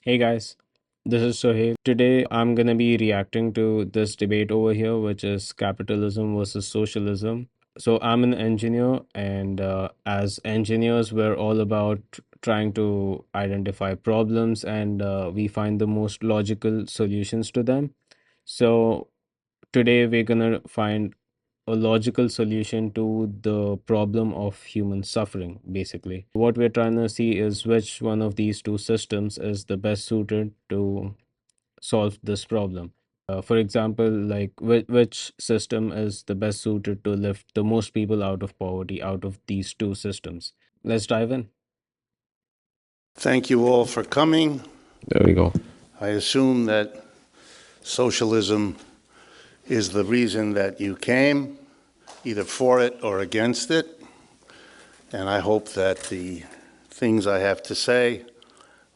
Hey guys, this is Sohail. Today I'm gonna be reacting to this debate over here, which is capitalism versus socialism. So I'm an engineer, and as engineers, we're all about trying to identify problems and we find the most logical solutions to them. So today we're gonna find a logical solution to the problem of human suffering, basically. What we're trying to see is which one of these two systems is the best suited to solve this problem. For example, like which system is the best suited to lift the most people out of poverty out of these two systems? Let's dive in. Thank you all for coming. There we go. I assume that socialism is the reason that you came, either for it or against it. And I hope that the things I have to say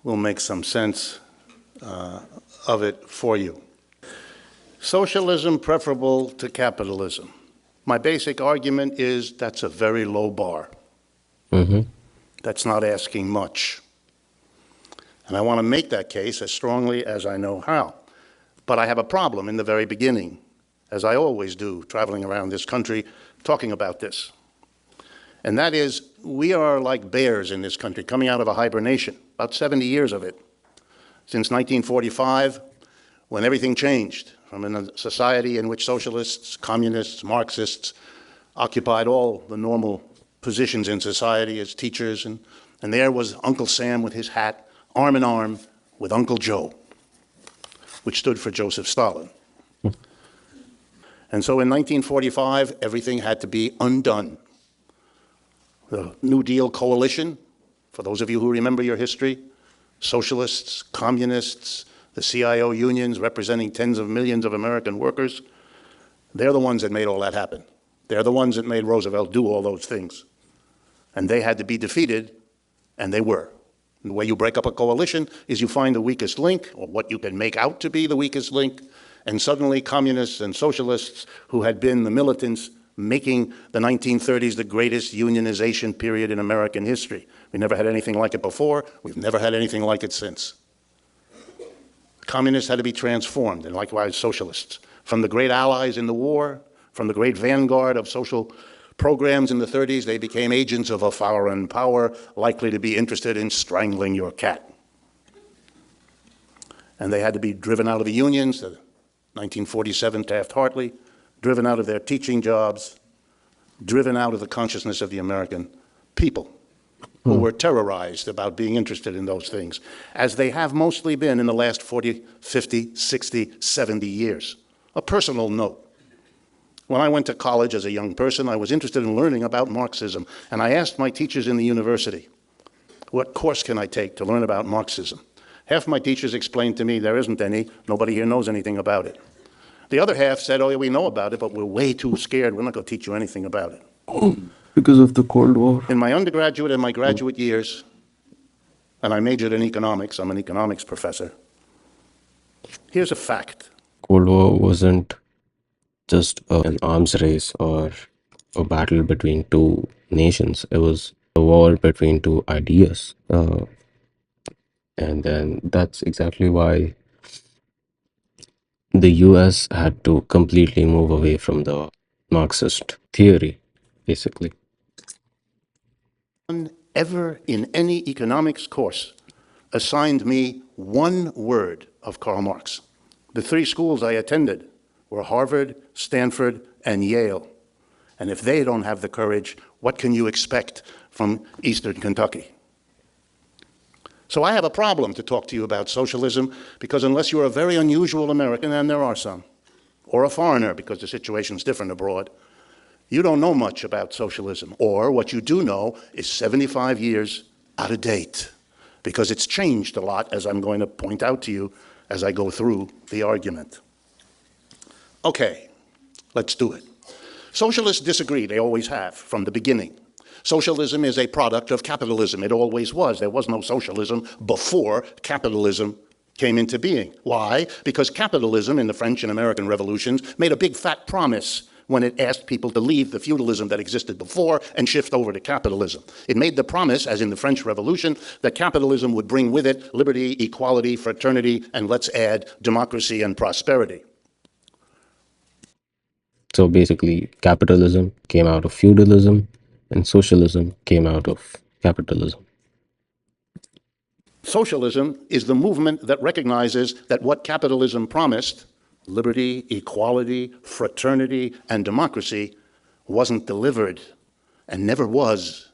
will make some sense of it for you. Socialism preferable to capitalism. My basic argument is that's a very low bar. Mm-hmm. That's not asking much. And I want to make that case as strongly as I know how. But I have a problem in the very beginning, as I always do, traveling around this country, talking about this. And that is, we are like bears in this country, coming out of a hibernation, about 70 years of it. Since 1945, when everything changed, from a society in which socialists, communists, Marxists occupied all the normal positions in society as teachers, and there was Uncle Sam with his hat, arm in arm with Uncle Joe, which stood for Joseph Stalin. And so in 1945, everything had to be undone. The New Deal coalition, for those of you who remember your history, socialists, communists, the CIO unions representing tens of millions of American workers, they're the ones that made all that happen. They're the ones that made Roosevelt do all those things. And they had to be defeated, and they were. And the way you break up a coalition is you find the weakest link, or what you can make out to be the weakest link, and suddenly communists and socialists who had been the militants making the 1930s the greatest unionization period in American history. We never had anything like it before. We've never had anything like it since. Communists had to be transformed, and likewise socialists. From the great allies in the war, from the great vanguard of social programs in the 30s, they became agents of a foreign power likely to be interested in strangling your cat. And they had to be driven out of the unions, the 1947 Taft-Hartley, driven out of their teaching jobs, driven out of the consciousness of the American people, who were terrorized about being interested in those things, as they have mostly been in the last 40, 50, 60, 70 years. A personal note. When I went to college as a young person, I was interested in learning about Marxism, and I asked my teachers in the university, what course can I take to learn about Marxism? Half my teachers explained to me there isn't any, nobody here knows anything about it. The other half said, oh, yeah, we know about it, but we're way too scared, we're not going to teach you anything about it. Because of the Cold War. In my undergraduate and my graduate years, and I majored in economics, I'm an economics professor, here's a fact. Cold War wasn't just an arms race or a battle between two nations. It was a war between two ideas. And then that's exactly why the US had to completely move away from the Marxist theory, basically. Ever in any economics course assigned me one word of Karl Marx. The three schools I attended were Harvard, Stanford, and Yale. And if they don't have the courage, what can you expect from Eastern Kentucky? So I have a problem to talk to you about socialism, because unless you're a very unusual American, and there are some, or a foreigner, because the situation's different abroad, you don't know much about socialism, or what you do know is 75 years out of date, because it's changed a lot, as I'm going to point out to you as I go through the argument. Okay, let's do it. Socialists disagree, they always have, from the beginning. Socialism is a product of capitalism, it always was. There was no socialism before capitalism came into being. Why? Because capitalism in the French and American revolutions made a big fat promise. when it asked people to leave the feudalism that existed before and shift over to capitalism. It made the promise, as in the French Revolution, that capitalism would bring with it liberty, equality, fraternity, and let's add democracy and prosperity. So basically, capitalism came out of feudalism and socialism came out of capitalism. Socialism is the movement that recognizes that what capitalism promised, liberty, equality, fraternity, and democracy, wasn't delivered and never was.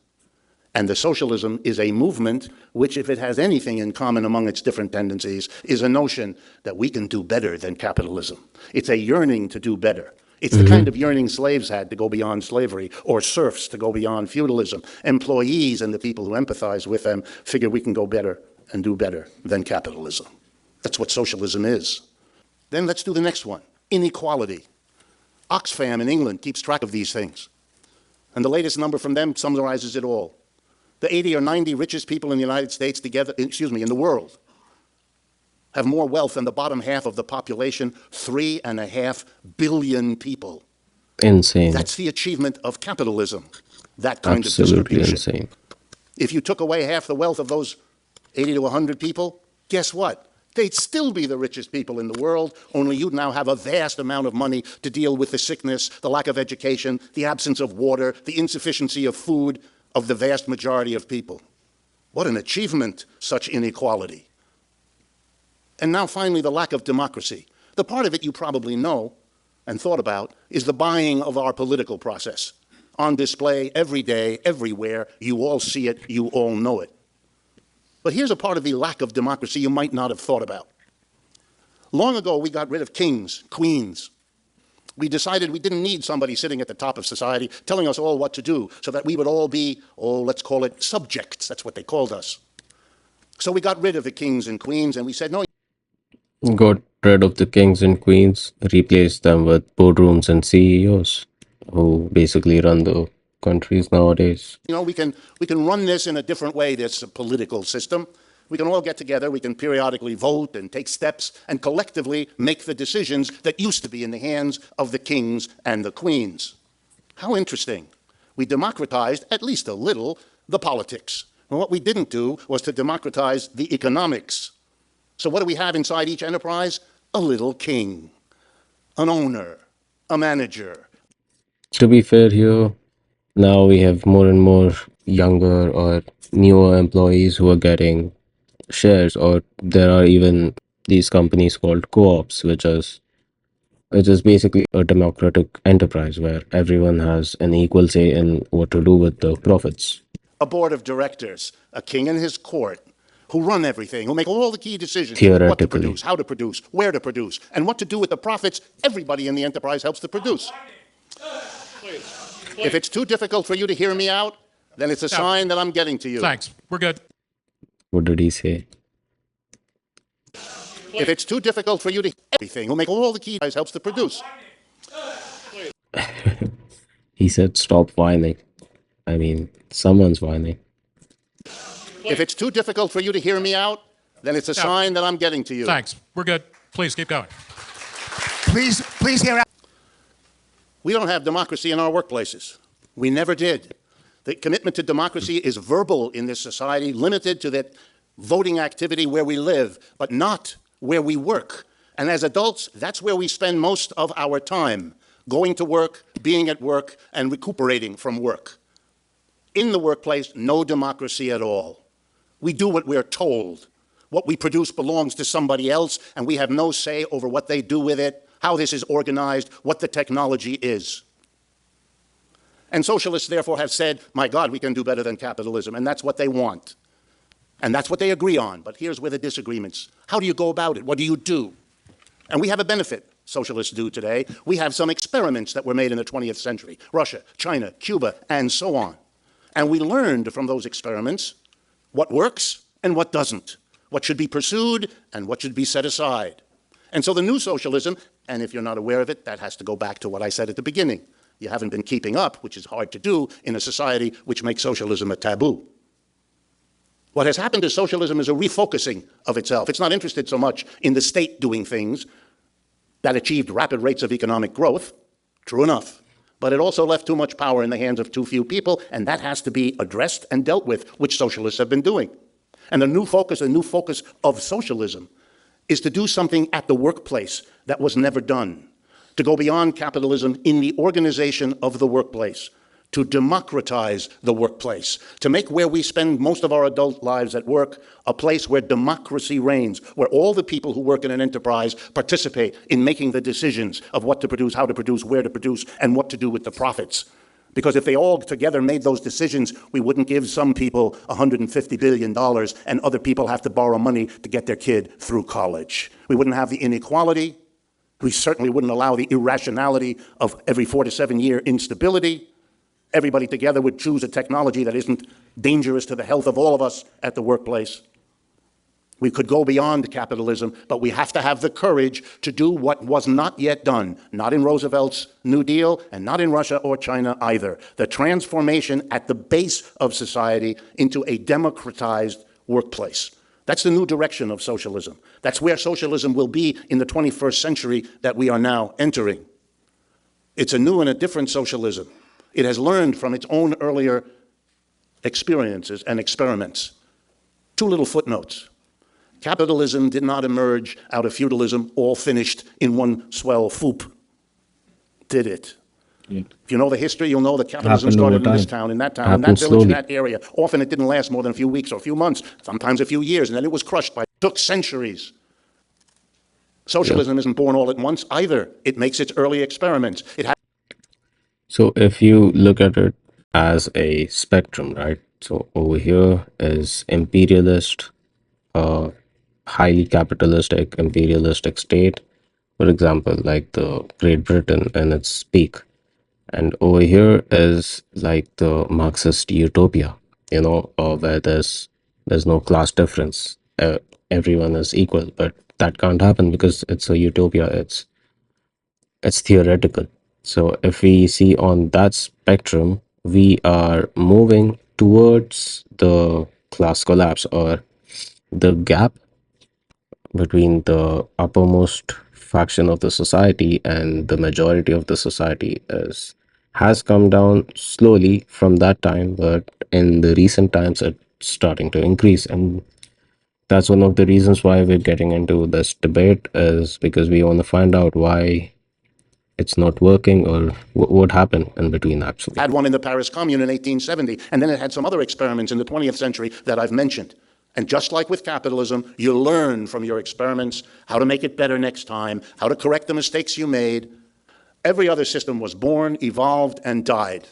And the socialism is a movement which, if it has anything in common among its different tendencies, is a notion that we can do better than capitalism. It's a yearning to do better. It's the kind of yearning slaves had to go beyond slavery, or serfs to go beyond feudalism. Employees and the people who empathize with them figure we can go better and do better than capitalism. That's what socialism is. Then let's do the next one, inequality. Oxfam in England keeps track of these things. And the latest number from them summarizes it all. The 80 or 90 richest people in the United States together, in the world, have more wealth than the bottom half of the population, 3.5 billion people. Insane. That's the achievement of capitalism, that kind Absolutely of distribution. insane. If you took away half the wealth of those 80 to 100 people, guess what? They'd still be the richest people in the world, only you'd now have a vast amount of money to deal with the sickness, the lack of education, the absence of water, the insufficiency of food of the vast majority of people. What an achievement, such inequality. And now finally, the lack of democracy. The part of it you probably know and thought about is the buying of our political process. On display every day, everywhere, you all see it, you all know it. But here's a part of the lack of democracy you might not have thought about. Long ago, we got rid of kings, queens. We decided we didn't need somebody sitting at the top of society telling us all what to do, so that we would all be, let's call it subjects. That's what they called us. So we got rid of the kings and queens, and we said, no, Got rid of the kings and queens, replaced them with boardrooms and CEOs who basically run the countries nowadays. we can run this in a different way, this political system. We can all get together, we can periodically vote and take steps and collectively make the decisions that used to be in the hands of the kings and the queens. How interesting. We democratized, at least a little, the politics. And what we didn't do was to democratize the economics. So what do we have inside each enterprise? A little king, an owner, a manager. To be fair here, now we have more and more younger or newer employees who are getting shares, or there are even these companies called co-ops, which is basically a democratic enterprise where everyone has an equal say in what to do with the profits. A board of directors, a king and his court, who run everything, who make all the key decisions, what to Theoretically. produce, how to produce, where to produce, and what to do with the profits everybody in the enterprise helps to produce. If it's too difficult for you to hear me out, then it's a sign that I'm getting to you. Thanks. We're good. What did he say? If it's too difficult for you to hear everything, who make all the key helps to produce. He said stop whining. I mean, someone's whining. If it's too difficult for you to hear me out, then it's a sign that I'm getting to you. Thanks. We're good. Please keep going. Please hear out. We don't have democracy in our workplaces. We never did. The commitment to democracy is verbal in this society, limited to that voting activity where we live, but not where we work. And as adults, that's where we spend most of our time, going to work, being at work, and recuperating from work. In the workplace, no democracy at all. We do what we're told. What we produce belongs to somebody else, and we have no say over what they do with it, how this is organized, what the technology is. And socialists, therefore, have said, my God, we can do better than capitalism, and that's what they want. And that's what they agree on. But here's where the disagreements. How do you go about it? What do you do? And we have a benefit, socialists do today. We have some experiments that were made in the 20th century. Russia, China, Cuba, and so on. And we learned from those experiments what works and what doesn't, what should be pursued and what should be set aside. And so the new socialism, and if you're not aware of it, that has to go back to what I said at the beginning. You haven't been keeping up, which is hard to do in a society which makes socialism a taboo. What has happened to socialism is a refocusing of itself. It's not interested so much in the state doing things that achieved rapid rates of economic growth, true enough. but it also left too much power in the hands of too few people, and that has to be addressed and dealt with, which socialists have been doing. And the new focus of socialism is to do something at the workplace that was never done, to go beyond capitalism in the organization of the workplace, to democratize the workplace, to make where we spend most of our adult lives at work a place where democracy reigns, where all the people who work in an enterprise participate in making the decisions of what to produce, how to produce, where to produce, and what to do with the profits. Because if they all together made those decisions, we wouldn't give some people $150 billion and other people have to borrow money to get their kid through college. We wouldn't have the inequality. We certainly wouldn't allow the irrationality of every 4 to 7 year instability. Everybody together would choose a technology that isn't dangerous to the health of all of us at the workplace. We could go beyond capitalism, but we have to have the courage to do what was not yet done, not in Roosevelt's New Deal and not in Russia or China either. The transformation at the base of society into a democratized workplace. That's the new direction of socialism. That's where socialism will be in the 21st century that we are now entering. It's a new and a different socialism. It has learned from its own earlier experiences and experiments. 2 little footnotes. Capitalism did not emerge out of feudalism, all finished in one swell swoop, did it? Yeah. If you know the history, you'll know that capitalism Happened over started in this time. town, in that town, in Happened that village, in slowly. that area. Often it didn't last more than a few weeks or a few months, sometimes a few years, and then it was crushed by, it took centuries. Socialism isn't born all at once either. It makes its early experiments. So if you look at it as a spectrum, right? So over here is imperialist, uh, highly capitalistic, imperialistic state, for example, like the Great Britain in its peak. And over here is like the Marxist utopia, where there's no class difference. Everyone is equal, but that can't happen because it's a utopia. It's theoretical. So if we see on that spectrum, we are moving towards the class collapse, or the gap between the uppermost faction of the society and the majority of the society is has come down slowly from that time, but in the recent times it's starting to increase. And that's one of the reasons why we're getting into this debate, is because we want to find out why it's not working, or what happened in between actually. Had one in the Paris Commune in 1870, and then it had some other experiments in the 20th century that I've mentioned. And just like with capitalism, you learn from your experiments how to make it better next time, how to correct the mistakes you made. Every other system was born, evolved, and died.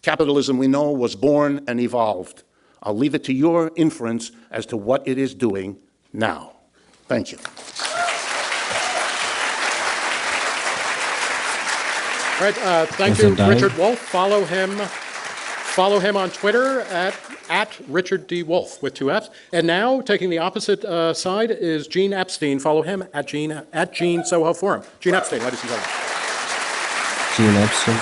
Capitalism, we know, was born and evolved. I'll leave it to your inference as to what it is doing now. Thank you. All right, thank Is you, it time? Richard Wolff. Follow him on Twitter at Richard D. Wolff with 2 Fs. And now, taking the opposite side, is Gene Epstein. Follow him at Gene Soho Forum. Gene Epstein, ladies and gentlemen. Gene Epstein.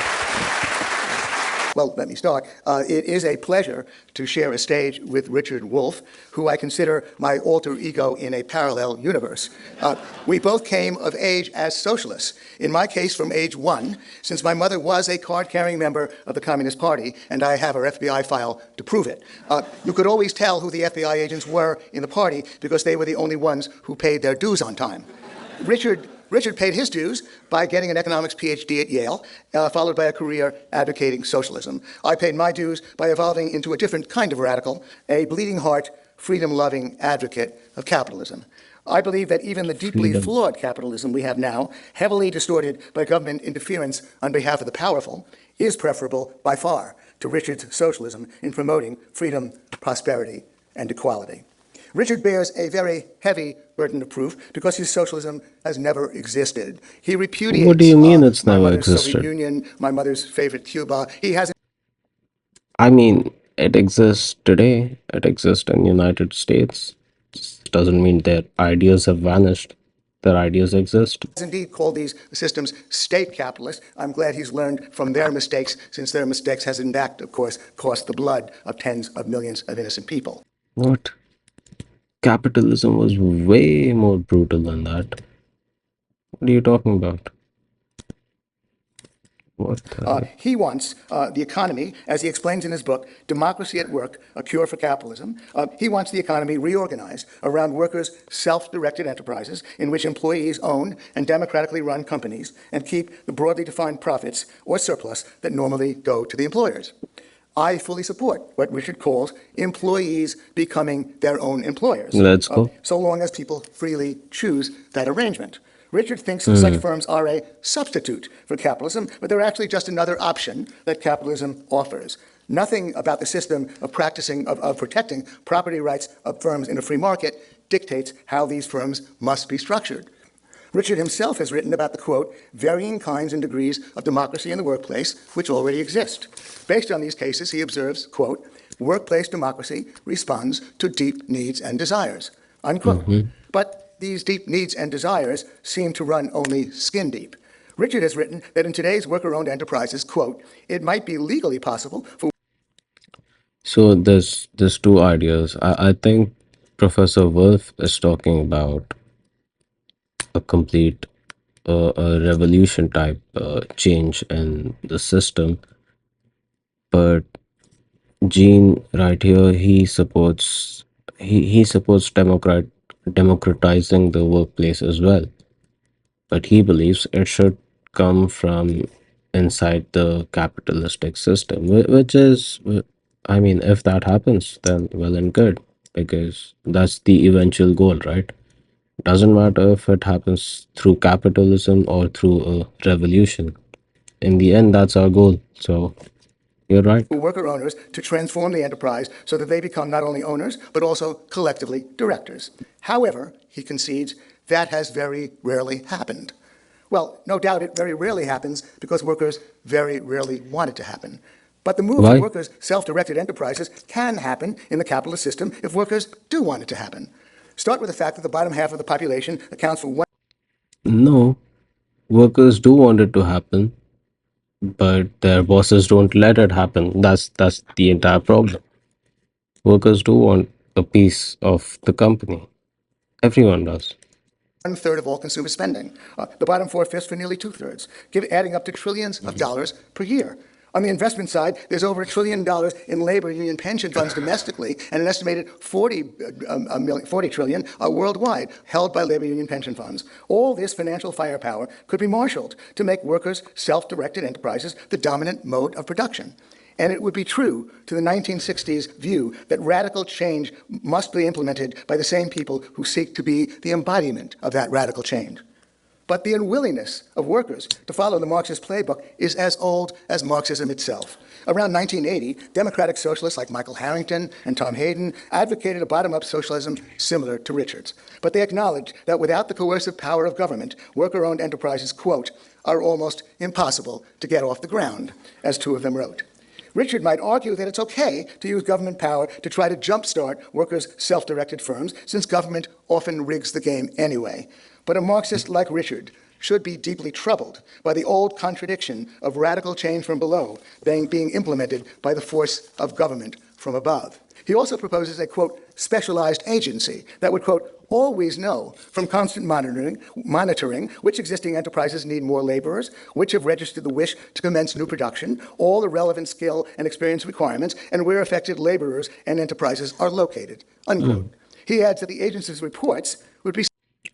Well, let me start. It is a pleasure to share a stage with Richard Wolff, who I consider my alter ego in a parallel universe. We both came of age as socialists, in my case from age 1, since my mother was a card-carrying member of the Communist Party, and I have her FBI file to prove it. You could always tell who the FBI agents were in the party because they were the only ones who paid their dues on time. Richard paid his dues by getting an economics PhD at Yale, followed by a career advocating socialism. I paid my dues by evolving into a different kind of radical, a bleeding heart, freedom-loving advocate of capitalism. I believe that even the deeply flawed capitalism we have now, heavily distorted by government interference on behalf of the powerful, is preferable by far to Richard's socialism in promoting freedom, prosperity, and equality. Richard bears a very heavy burden of proof because his socialism has never existed. He repudiates What do you mean it's my never mother's Soviet existed? Union, my mother's favorite Cuba. He has I mean, it exists today. It exists in United States. Just doesn't mean their ideas have vanished. Their ideas exist. indeed called these systems state capitalist. I'm glad he's learned from their mistakes, since their mistakes has in fact, of course, cost the blood of tens of millions of innocent people. What? Capitalism was way more brutal than that. What are you talking about? What the heck? He wants the economy, as he explains in his book, Democracy at Work, A Cure for Capitalism. He wants the economy reorganized around workers' self-directed enterprises in which employees own and democratically run companies and keep the broadly defined profits or surplus that normally go to the employers. I fully support what Richard calls employees becoming their own employers, Let's go. so long as people freely choose that arrangement. Richard thinks such firms are a substitute for capitalism, but they're actually just another option that capitalism offers. Nothing about the system of protecting property rights of firms in a free market dictates how these firms must be structured. Richard himself has written about the, quote, varying kinds and degrees of democracy in the workplace which already exist. Based on these cases, he observes, quote, workplace democracy responds to deep needs and desires, unquote. But these deep needs and desires seem to run only skin deep. Richard has written that in today's worker-owned enterprises, quote, it might be legally possible for So there's two ideas. I think Professor Wolf is talking about a complete a revolution type change in the system, but Gene right here he supports democratizing the workplace as well, but he believes it should come from inside the capitalistic system, which is, I mean, if that happens, then well and good, because that's the eventual goal, right? Doesn't matter if it happens through capitalism or through a revolution. In the end, that's our goal. So you're right. worker owners to transform the enterprise so that they become not only owners, but also collectively directors. However, he concedes that has very rarely happened. Well, no doubt it very rarely happens because workers very rarely want it to happen. But the move to Why? workers' self-directed enterprises can happen in the capitalist system if workers do want it to happen. Start with the fact that the bottom half of the population accounts for No, workers do want it to happen, but their bosses don't let it happen. That's the entire problem. Workers do want a piece of the company. Everyone does. one-third of all consumer spending. The bottom four-fifths for nearly two-thirds, adding up to trillions of dollars per year. On the investment side, there's over $1 trillion in labor union pension funds domestically and an estimated 40 trillion worldwide held by labor union pension funds. All this financial firepower could be marshaled to make workers' self-directed enterprises the dominant mode of production. And it would be true to the 1960s view that radical change must be implemented by the same people who seek to be the embodiment of that radical change. But the unwillingness of workers to follow the Marxist playbook is as old as Marxism itself. Around 1980, democratic socialists like Michael Harrington and Tom Hayden advocated a bottom-up socialism similar to Richard's. But they acknowledged that without the coercive power of government, worker-owned enterprises, quote, are almost impossible to get off the ground, as two of them wrote. Richard might argue that it's okay to use government power to try to jumpstart workers' self-directed firms, since government often rigs the game anyway. But a Marxist like Richard should be deeply troubled by the old contradiction of radical change from below being implemented by the force of government from above. He also proposes a, quote, specialized agency that would, quote, always know from constant monitoring which existing enterprises need more laborers, which have registered the wish to commence new production, all the relevant skill and experience requirements, and where affected laborers and enterprises are located, unquote. He adds that the agency's reports would be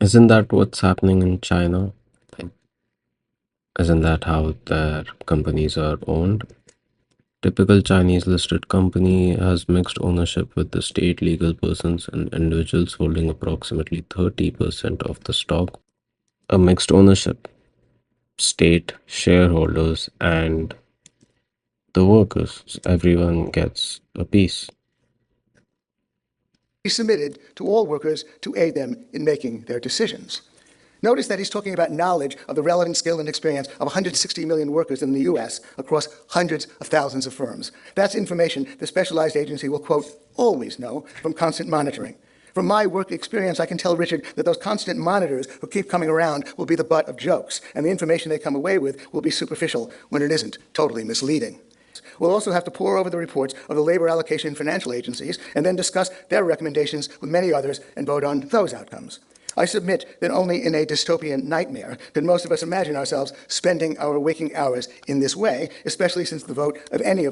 Isn't that what's happening in China? Like, isn't that how their companies are owned? Typical Chinese listed company has mixed ownership with the state legal persons and individuals holding approximately 30% of the stock. A mixed ownership, state, shareholders, and the workers. Everyone gets a piece. submitted to all workers to aid them in making their decisions. Notice that he's talking about knowledge of the relevant skill and experience of 160 million workers in the U.S. across hundreds of thousands of firms. That's information the specialized agency will, quote, always know from constant monitoring. From my work experience, I can tell Richard that those constant monitors who keep coming around will be the butt of jokes, and the information they come away with will be superficial when it isn't totally misleading. We'll also have to pore over the reports of the labor allocation financial agencies and then discuss their recommendations with many others and vote on those outcomes. I submit that only in a dystopian nightmare can most of us imagine ourselves spending our waking hours in this way, especially since the vote of any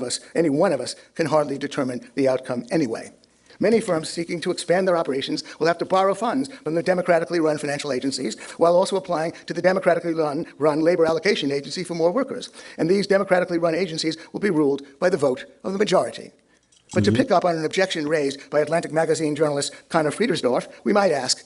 one of us, can hardly determine the outcome anyway. Many firms seeking to expand their operations will have to borrow funds from the democratically run financial agencies while also applying to the democratically run labor allocation agency for more workers. And these democratically run agencies will be ruled by the vote of the majority. But to pick up on an objection raised by Atlantic Magazine journalist Conor Friedersdorf, we might ask,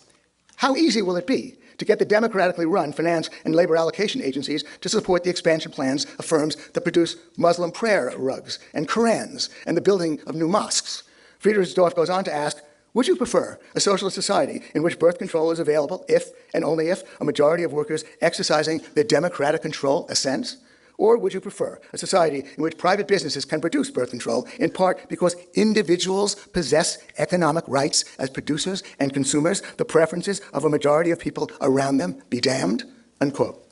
how easy will it be to get the democratically run finance and labor allocation agencies to support the expansion plans of firms that produce Muslim prayer rugs and Korans and the building of new mosques? Friedersdorf goes on to ask, would you prefer a socialist society in which birth control is available if and only if a majority of workers exercising their democratic control assents? Or would you prefer a society in which private businesses can produce birth control in part because individuals possess economic rights as producers and consumers, the preferences of a majority of people around them be damned? Unquote.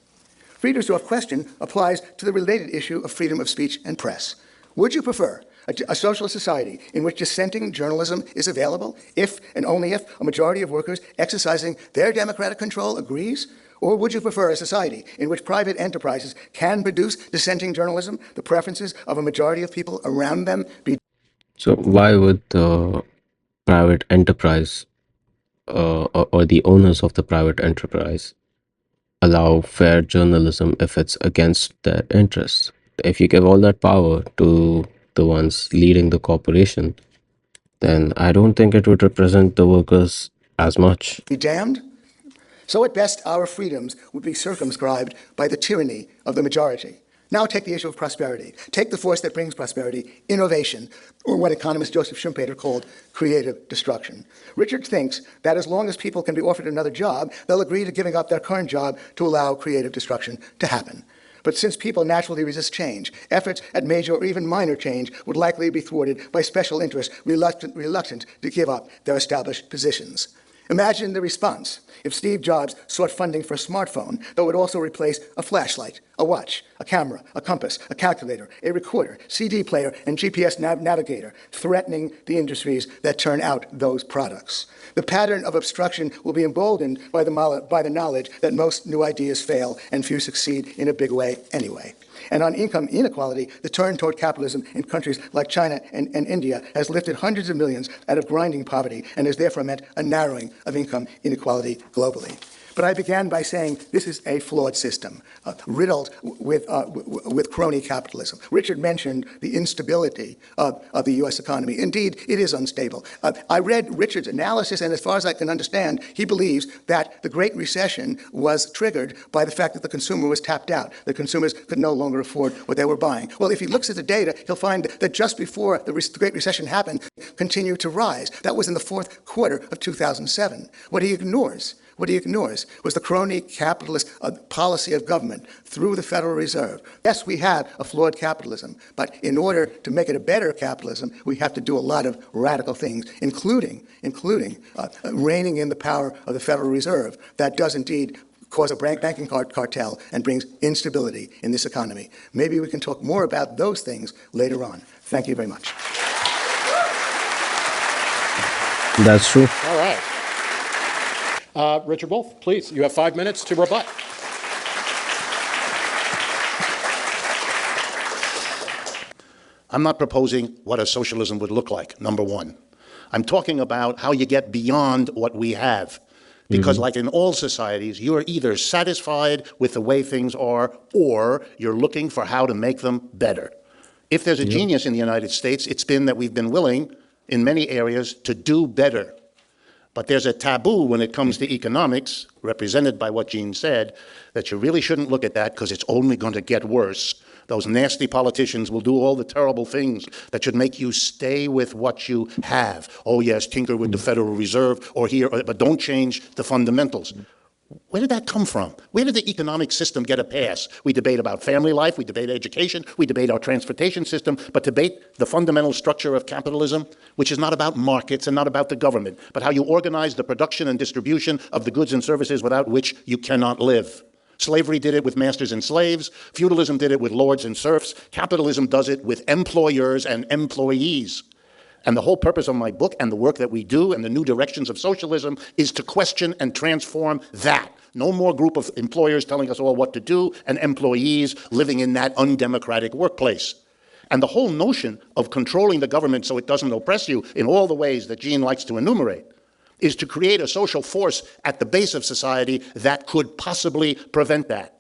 Friedersdorf's question applies to the related issue of freedom of speech and press. Would you prefer a socialist society in which dissenting journalism is available if and only if a majority of workers exercising their democratic control agrees? Or would you prefer a society in which private enterprises can produce dissenting journalism, the preferences of a majority of people around them be... So why would the private enterprise or the owners of the private enterprise allow fair journalism if it's against their interests? If you give all that power to the ones leading the corporation, then I don't think it would represent the workers as much. be damned? So at best, our freedoms would be circumscribed by the tyranny of the majority. Now take the issue of prosperity. Take the force that brings prosperity, innovation, or what economist Joseph Schumpeter called creative destruction. Richard thinks that as long as people can be offered another job, they'll agree to giving up their current job to allow creative destruction to happen. But since people naturally resist change, efforts at major or even minor change would likely be thwarted by special interests reluctant to give up their established positions. Imagine the response if Steve Jobs sought funding for a smartphone that would also replace a flashlight, a watch, a camera, a compass, a calculator, a recorder, CD player, and GPS navigator, threatening the industries that turn out those products. The pattern of obstruction will be emboldened by the knowledge that most new ideas fail and few succeed in a big way anyway. And on income inequality, the turn toward capitalism in countries like China and India has lifted hundreds of millions out of grinding poverty and has therefore meant a narrowing of income inequality globally. But I began by saying this is a flawed system, riddled with crony capitalism. Richard mentioned the instability of the U.S. economy. Indeed, it is unstable. I read Richard's analysis, and as far as I can understand, he believes that the Great Recession was triggered by the fact that the consumer was tapped out. The consumers could no longer afford what they were buying. Well, if he looks at the data, he'll find that just before the Great Recession happened, continued to rise. That was in the fourth quarter of 2007. What he ignores was the crony capitalist policy of government through the Federal Reserve. Yes, we have a flawed capitalism, but in order to make it a better capitalism, we have to do a lot of radical things, including reining in the power of the Federal Reserve. That does indeed cause a banking cartel and brings instability in this economy. Maybe we can talk more about those things later on. Thank you very much. That's true. All right. Richard Wolff, please, you have 5 minutes to rebut. I'm not proposing what a socialism would look like, number one. I'm talking about how you get beyond what we have. Because like in all societies, you're either satisfied with the way things are, or you're looking for how to make them better. If there's a genius in the United States, it's been that we've been willing, in many areas, to do better. But there's a taboo when it comes to economics, represented by what Gene said, that you really shouldn't look at that because it's only going to get worse. Those nasty politicians will do all the terrible things that should make you stay with what you have. Oh yes, tinker with the Federal Reserve or here, but don't change the fundamentals. Where did that come from? Where did the economic system get a pass? We debate about family life, we debate education, we debate our transportation system, but debate the fundamental structure of capitalism, which is not about markets and not about the government, but how you organize the production and distribution of the goods and services without which you cannot live. Slavery did it with masters and slaves. Feudalism did it with lords and serfs. Capitalism does it with employers and employees. And the whole purpose of my book and the work that we do and the new directions of socialism is to question and transform that. No more group of employers telling us all what to do and employees living in that undemocratic workplace. And the whole notion of controlling the government so it doesn't oppress you in all the ways that Gene likes to enumerate is to create a social force at the base of society that could possibly prevent that.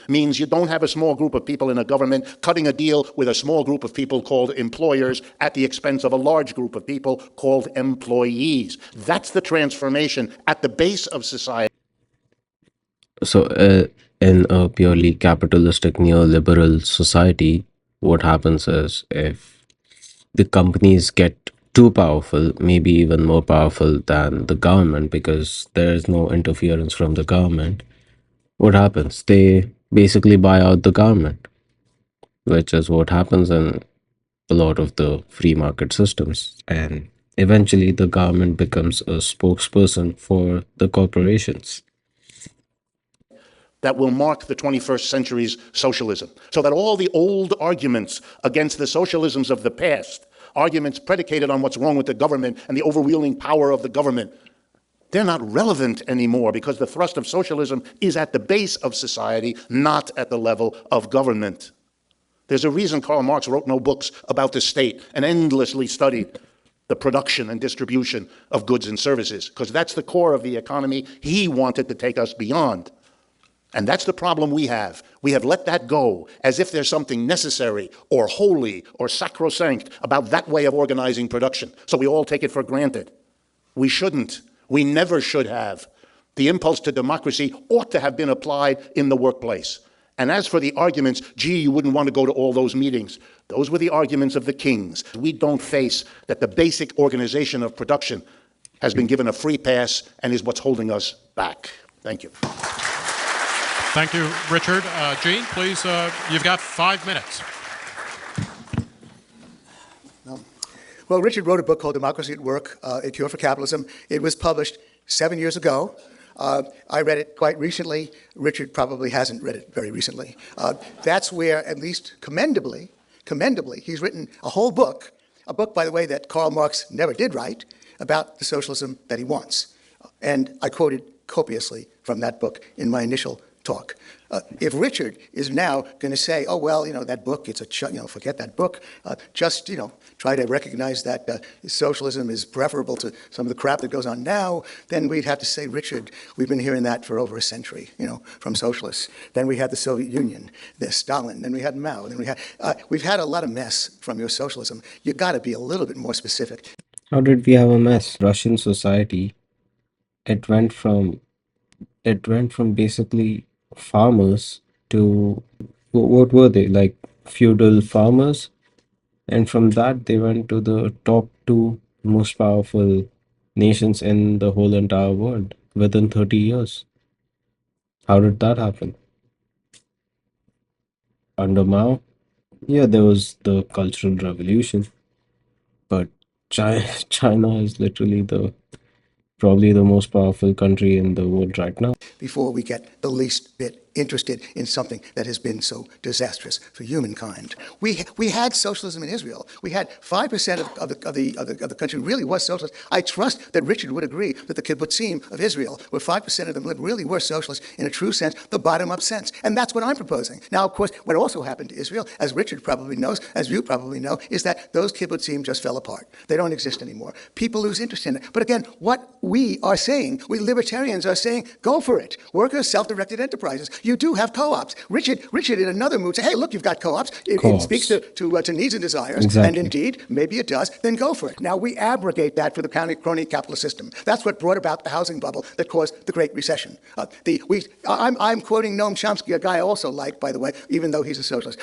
Means you don't have a small group of people in a government cutting a deal with a small group of people called employers at the expense of a large group of people called employees. That's the transformation at the base of society. So, in a purely capitalistic neoliberal society, what happens is if the companies get too powerful, maybe even more powerful than the government, because there is no interference from the government, what happens? They basically buy out the government, which is what happens in a lot of the free market systems. And eventually, the government becomes a spokesperson for the corporations. That will mark the 21st century's socialism. So that all the old arguments against the socialisms of the past, arguments predicated on what's wrong with the government and the overwhelming power of the government, they're not relevant anymore because the thrust of socialism is at the base of society, not at the level of government. There's a reason Karl Marx wrote no books about the state and endlessly studied the production and distribution of goods and services, because that's the core of the economy he wanted to take us beyond. And that's the problem we have. We have let that go as if there's something necessary or holy or sacrosanct about that way of organizing production. So we all take it for granted. We shouldn't. We never should have. The impulse to democracy ought to have been applied in the workplace. And as for the arguments, gee, you wouldn't want to go to all those meetings. Those were the arguments of the kings. We don't face that the basic organization of production has been given a free pass and is what's holding us back. Thank you. Thank you, Richard. Gene, please, you've got 5 minutes. Well, Richard wrote a book called Democracy at Work, A Cure for Capitalism. It was published 7 years ago. I read it quite recently. Richard probably hasn't read it very recently. That's where, at least commendably, he's written a whole book, a book, by the way, that Karl Marx never did write, about the socialism that he wants. And I quoted copiously from that book in my initial talk. If Richard is now going to say, oh, well, that book, it's forget that book, just, try to recognize that socialism is preferable to some of the crap that goes on now, then we'd have to say, Richard, we've been hearing that for over a century, from socialists. Then we had the Soviet Union, there's Stalin, then we had Mao, then we've had a lot of mess from your socialism. You got to be a little bit more specific. How did we have a mess? Russian society, it went from basically farmers to what were they, like feudal farmers, and from that they went to the top two most powerful nations in the whole entire world within 30 years. How did that happen? Under Mao? Yeah, there was the Cultural Revolution, but China is literally the probably the most powerful country in the world right now. Before we get the least bit interested in something that has been so disastrous for humankind. We had socialism in Israel. We had 5% of the country really was socialist. I trust that Richard would agree that the kibbutzim of Israel, where 5% of them lived, really were socialist in a true sense, the bottom-up sense. And that's what I'm proposing. Now, of course, what also happened to Israel, as Richard probably knows, as you probably know, is that those kibbutzim just fell apart. They don't exist anymore. People lose interest in it. But again, what we are saying, we libertarians are saying, go for it. Workers, self-directed enterprises. You do have co-ops. Richard, in another mood, say, hey, look, you've got co-ops. It speaks to needs and desires. Exactly. And indeed, maybe it does. Then go for it. Now, we abrogate that for the crony capitalist system. That's what brought about the housing bubble that caused the Great Recession. I'm quoting Noam Chomsky, a guy I also like, by the way, even though he's a socialist.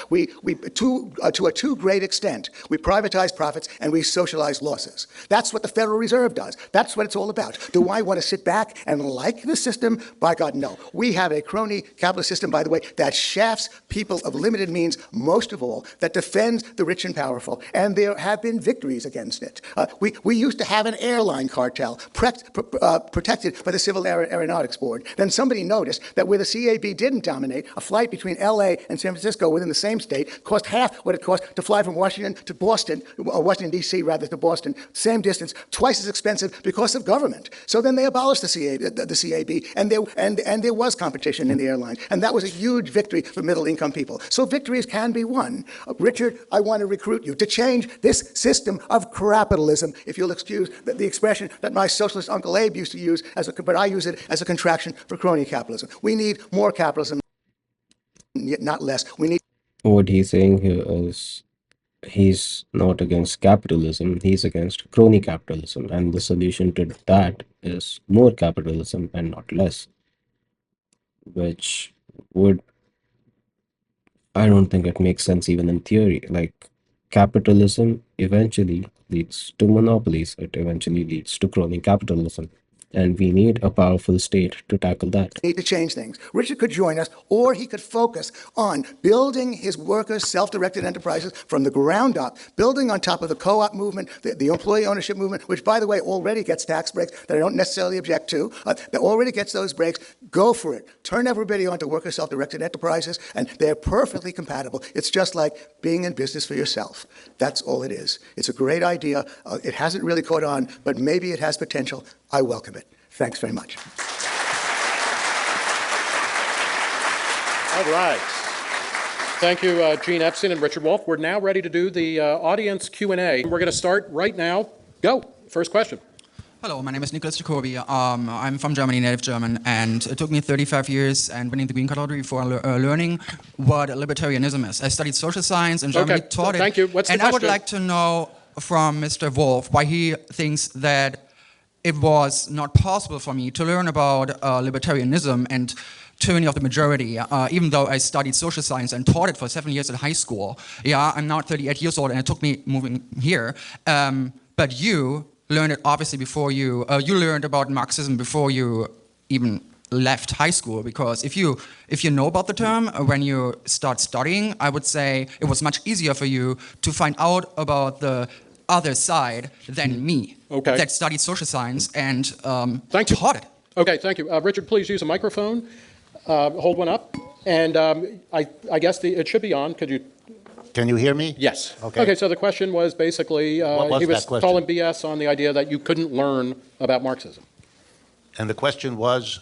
To a too great extent, we privatize profits and we socialize losses. That's what the Federal Reserve does. That's what it's all about. Do I want to sit back and like the system? By God, no. We have a crony capitalist capitalist system, by the way, that shafts people of limited means most of all, that defends the rich and powerful. And there have been victories against it. We used to have an airline cartel protected by the Civil Aeronautics Board. Then somebody noticed that where the CAB didn't dominate, a flight between LA and San Francisco within the same state cost half what it cost to fly from Washington to Boston, or Washington, D.C. rather, to Boston. Same distance, twice as expensive because of government. So then they abolished the CAB, and there was competition in the airline. And that was a huge victory for middle-income people. So victories can be won. Richard, I want to recruit you to change this system of capitalism, if you'll excuse the expression that my socialist Uncle Abe used to use, but I use it as a contraction for crony capitalism. We need more capitalism, not less. We need. What he's saying here is he's not against capitalism, he's against crony capitalism, and the solution to that is more capitalism and not less, which would, I don't think it makes sense even in theory. Like, capitalism eventually leads to monopolies, it eventually leads to crony capitalism. And we need a powerful state to tackle that. Need to change things. Richard could join us, or he could focus on building his workers' self-directed enterprises from the ground up, building on top of the co-op movement, the employee ownership movement, which, by the way, already gets tax breaks that I don't necessarily object to, that already gets those breaks. Go for it. Turn everybody onto worker self-directed enterprises, and they're perfectly compatible. It's just like being in business for yourself. That's all it is. It's a great idea. It hasn't really caught on, but maybe it has potential. I welcome it. Thanks very much. All right. Thank you, Gene Epstein and Richard Wolff. We're now ready to do the audience Q&A. We're going to start right now. Go. First question. Hello, my name is Nicholas Jacobi. I'm from Germany, native German, and it took me 35 years and winning the Green Card lottery for learning what libertarianism is. I studied social science in Germany, taught it. Thank you. What's the question? I would like to know from Mr. Wolff why he thinks that it was not possible for me to learn about libertarianism and tyranny of the majority, even though I studied social science and taught it for 7 years at high school. Yeah, I'm now 38 years old, and it took me moving here. But you learned it obviously before you learned about Marxism before you even left high school, because if you know about the term when you start studying, I would say it was much easier for you to find out about the other side than me, that studied social science and taught it. Okay, thank you. Richard, please use a microphone. Hold one up. And I guess it should be on. Could you? Can you hear me? Yes. Okay. So the question was basically, he was calling BS on the idea that you couldn't learn about Marxism. And the question was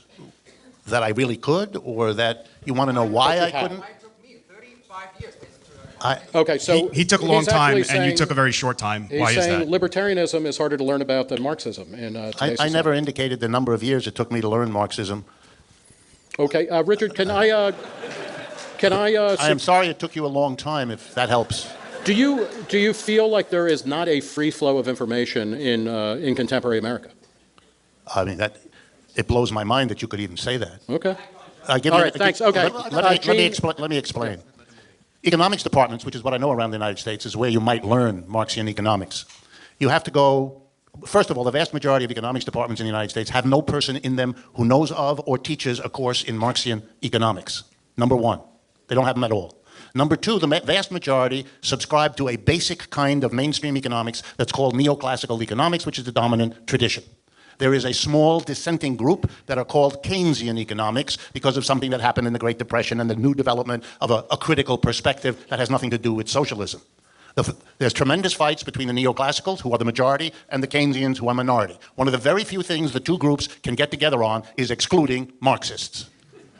that I really could, or that you want to know why I couldn't? It took me 35 years. Okay, so he took a long time, and you took a very short time. Why is that? He's saying libertarianism is harder to learn about than Marxism. I never indicated the number of years it took me to learn Marxism. Okay, Richard, can I? I am sorry it took you a long time, if that helps. Do you feel like there is not a free flow of information in contemporary America? I mean, it blows my mind that you could even say that. Okay. All right, thanks. Okay. Let me explain. Economics departments, which is what I know around the United States, is where you might learn Marxian economics. You have to go, first of all, the vast majority of economics departments in the United States have no person in them who knows of or teaches a course in Marxian economics. Number one, they don't have them at all. Number two, the vast majority subscribe to a basic kind of mainstream economics that's called neoclassical economics, which is the dominant tradition. There is a small dissenting group that are called Keynesian economics because of something that happened in the Great Depression and the new development of a critical perspective that has nothing to do with socialism. There's tremendous fights between the neoclassicals, who are the majority, and the Keynesians, who are minority. One of the very few things the two groups can get together on is excluding Marxists.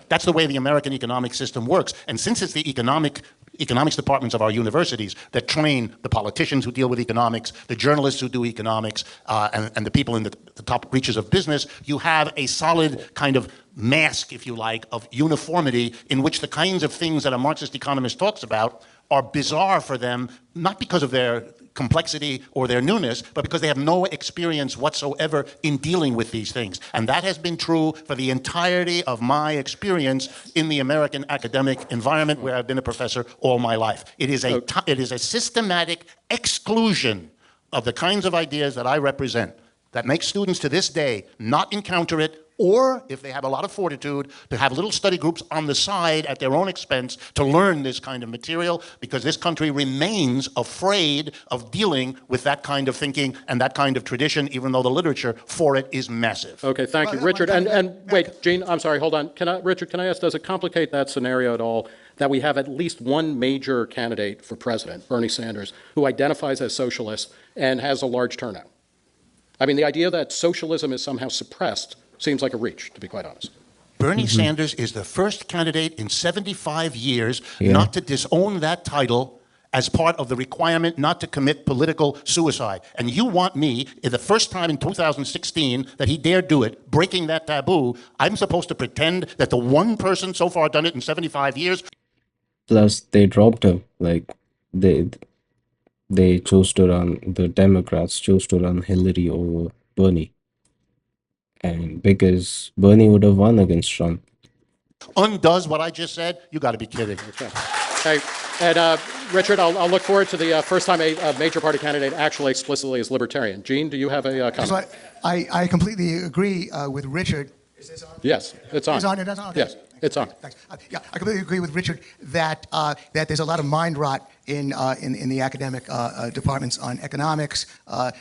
That's the way the American economic system works. And since it's the economics departments of our universities that train the politicians who deal with economics, the journalists who do economics, and the people in the top reaches of business, you have a solid kind of mask, if you like, of uniformity in which the kinds of things that a Marxist economist talks about are bizarre for them, not because of their complexity or their newness, but because they have no experience whatsoever in dealing with these things. And that has been true for the entirety of my experience in the American academic environment, where I've been a professor all my life. It is a systematic exclusion of the kinds of ideas that I represent that makes students to this day not encounter it or if they have a lot of fortitude, to have little study groups on the side at their own expense to learn this kind of material, because this country remains afraid of dealing with that kind of thinking and that kind of tradition, even though the literature for it is massive. Okay, thank you, Richard. And wait, Gene, I'm sorry, hold on. Richard, can I ask, does it complicate that scenario at all that we have at least one major candidate for president, Bernie Sanders, who identifies as socialist and has a large turnout? I mean, the idea that socialism is somehow suppressed seems like a reach, to be quite honest. Bernie Sanders is the first candidate in 75 years not to disown that title as part of the requirement not to commit political suicide. And you want me, the first time in 2016 that he dared do it, breaking that taboo, I'm supposed to pretend that the one person so far done it in 75 years? Plus, they dropped him. Like, they chose to run, the Democrats chose to run Hillary over Bernie. And because Bernie would have won against Trump. Undoes what I just said? You got to be kidding. Hey, and Richard, I'll look forward to the first time a major party candidate actually explicitly is libertarian. Gene, do you have a comment? So I completely agree with Richard. Is this on? Yes, it's on. It's on. It is on. Okay. Yes, it's on. Thanks. Yeah, I completely agree with Richard that that there's a lot of mind rot in the academic departments on economics.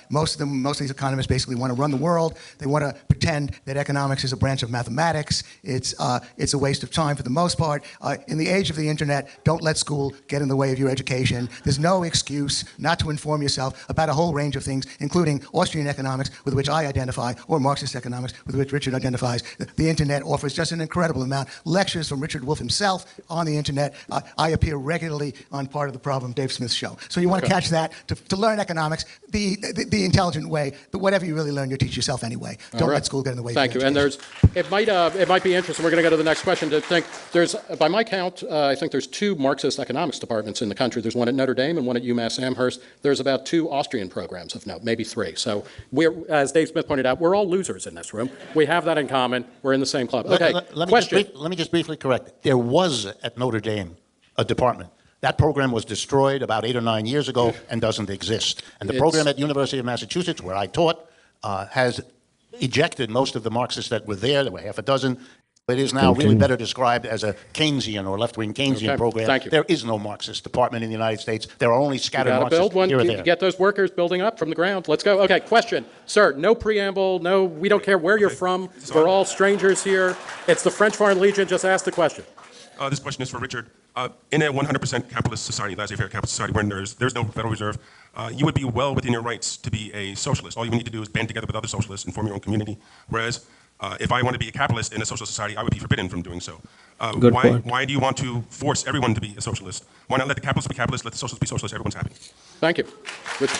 Most of these economists basically want to run the world. They want to pretend that economics is a branch of mathematics. It's a waste of time for the most part. In the age of the internet, don't let school get in the way of your education. There's no excuse not to inform yourself about a whole range of things, including Austrian economics, with which I identify, or Marxist economics, with which Richard identifies. The internet offers just an incredible amount. Lectures from Richard Wolff himself on the internet. I appear regularly on Part of the Problem, Dave Smith's show. So you want to catch that to learn economics the intelligent way. But whatever you really learn, you teach yourself anyway. Don't let school get in the way. Thank you. And it might be interesting. We're going to go to the next question. To think there's, by my count, I think there's 2 Marxist economics departments in the country. There's one at Notre Dame and one at UMass Amherst. There's about 2 Austrian programs of note, maybe 3. So we're, as Dave Smith pointed out, we're all losers in this room. We have that in common. We're in the same club. Okay. Question. Let me just briefly correct. There was at Notre Dame a department. That program was destroyed about 8 or 9 years ago and doesn't exist. And the program at University of Massachusetts, where I taught, has ejected most of the Marxists that were there. There were half a dozen. It is now really better described as a Keynesian or left-wing Keynesian program. Thank you. There is no Marxist department in the United States. There are only scattered Marxists Marxists build one, here or there. Get those workers building up from the ground. Let's go. Okay, question. Sir, no preamble, no, we don't care where you're from. We're all strangers here. It's the French Foreign Legion. Just ask the question. This question is for Richard. In a 100% capitalist society, laissez-faire capitalist society, where there's no Federal Reserve, you would be well within your rights to be a socialist. All you need to do is band together with other socialists and form your own community. Whereas, if I want to be a capitalist in a socialist society, I would be forbidden from doing so. Why do you want to force everyone to be a socialist? Why not let the capitalists be capitalists, let the socialists be socialists, everyone's happy? Thank you. Richard.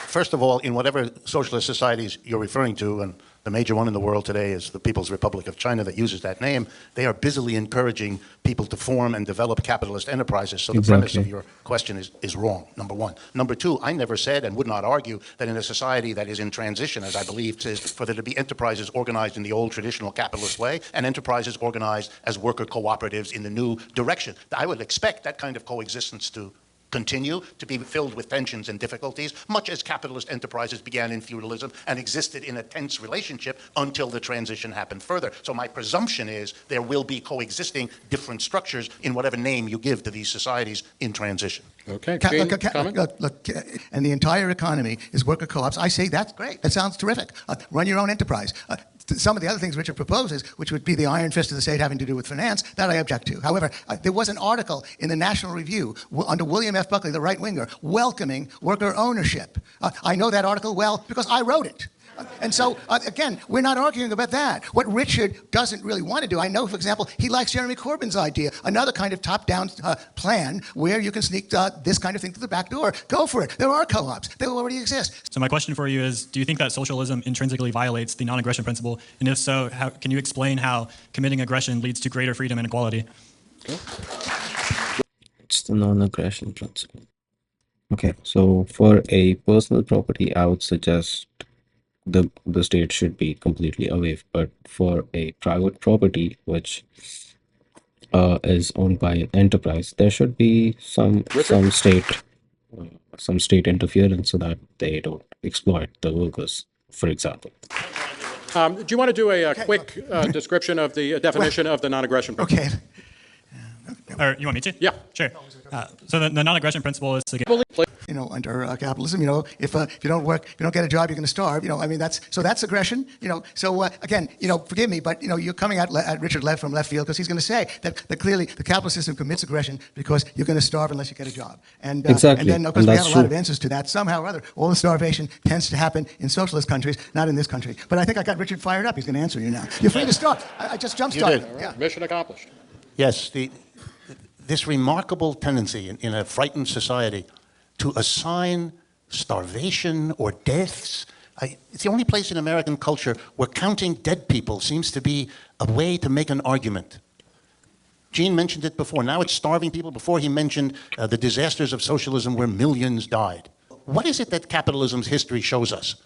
First of all, in whatever socialist societies you're referring to, and the major one in the world today is the People's Republic of China that uses that name, they are busily encouraging people to form and develop capitalist enterprises. So the premise of your question is wrong, number one. Number two, I never said and would not argue that in a society that is in transition, as I believe, is for there to be enterprises organized in the old traditional capitalist way and enterprises organized as worker cooperatives in the new direction. I would expect that kind of coexistence to continue to be filled with tensions and difficulties, much as capitalist enterprises began in feudalism and existed in a tense relationship until the transition happened further. So my presumption is there will be coexisting different structures in whatever name you give to these societies in transition. Okay. Look, and the entire economy is worker co-ops. I say that's great. That sounds terrific. Run your own enterprise. Some of the other things Richard proposes, which would be the iron fist of the state having to do with finance, that I object to. However, there was an article in the National Review under William F. Buckley, the right-winger, welcoming worker ownership. I know that article well because I wrote it. And so, again, we're not arguing about that. What Richard doesn't really want to do, I know, for example, he likes Jeremy Corbyn's idea, another kind of top-down plan where you can sneak this kind of thing to the back door. Go for it. There are co-ops. They already exist. So my question for you is, do you think that socialism intrinsically violates the non-aggression principle? And if so, can you explain how committing aggression leads to greater freedom and equality? It's the non-aggression principle. Okay, so for a personal property, I would suggest the state should be completely away, but for a private property which is owned by an enterprise, there should be some state interference so that they don't exploit the workers. for example. Do you want to do a quick description of the definition of the non-aggression principle? Okay. Or you want me to? Yeah. Sure. So the non-aggression principle is to get. Under capitalism, if you don't work, if you don't get a job, you're going to starve. I mean, that's aggression. So again, forgive me, but you're coming at Richard from left field because he's going to say that clearly the capitalist system commits aggression because you're going to starve unless you get a job. And exactly. And then of course and we have a lot true. of answers to that. Somehow or other, all the starvation tends to happen in socialist countries, not in this country. But I think I got Richard fired up. He's going to answer you now. You're free to start. I just jump-started. You did. Yeah. Mission accomplished. Yes, this remarkable tendency in a frightened society to assign starvation or deaths. It's the only place in American culture where counting dead people seems to be a way to make an argument. Gene mentioned it before. Now it's starving people. Before he mentioned the disasters of socialism where millions died. What is it that capitalism's history shows us?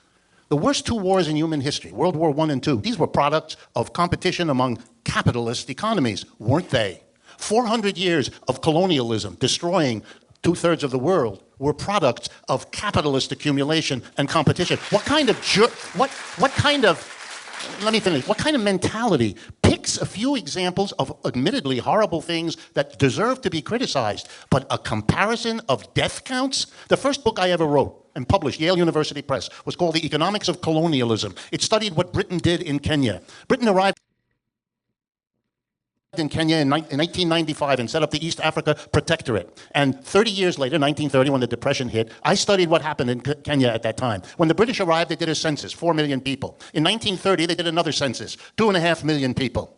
The worst two wars in human history, World War I and II, these were products of competition among capitalist economies, weren't they? 400 years of colonialism destroying two-thirds of the world were products of capitalist accumulation and competition. What kind of let me finish. What kind of mentality picks a few examples of admittedly horrible things that deserve to be criticized, but a comparison of death counts? The first book I ever wrote and published, Yale University Press, was called The Economics of Colonialism. It studied what Britain did in Kenya. Britain arrived in Kenya in 1895 and set up the East Africa Protectorate. And 30 years later, 1930, when the Depression hit, I studied what happened in Kenya at that time. When the British arrived, they did a census, 4 million people. In 1930, they did another census, 2.5 million people.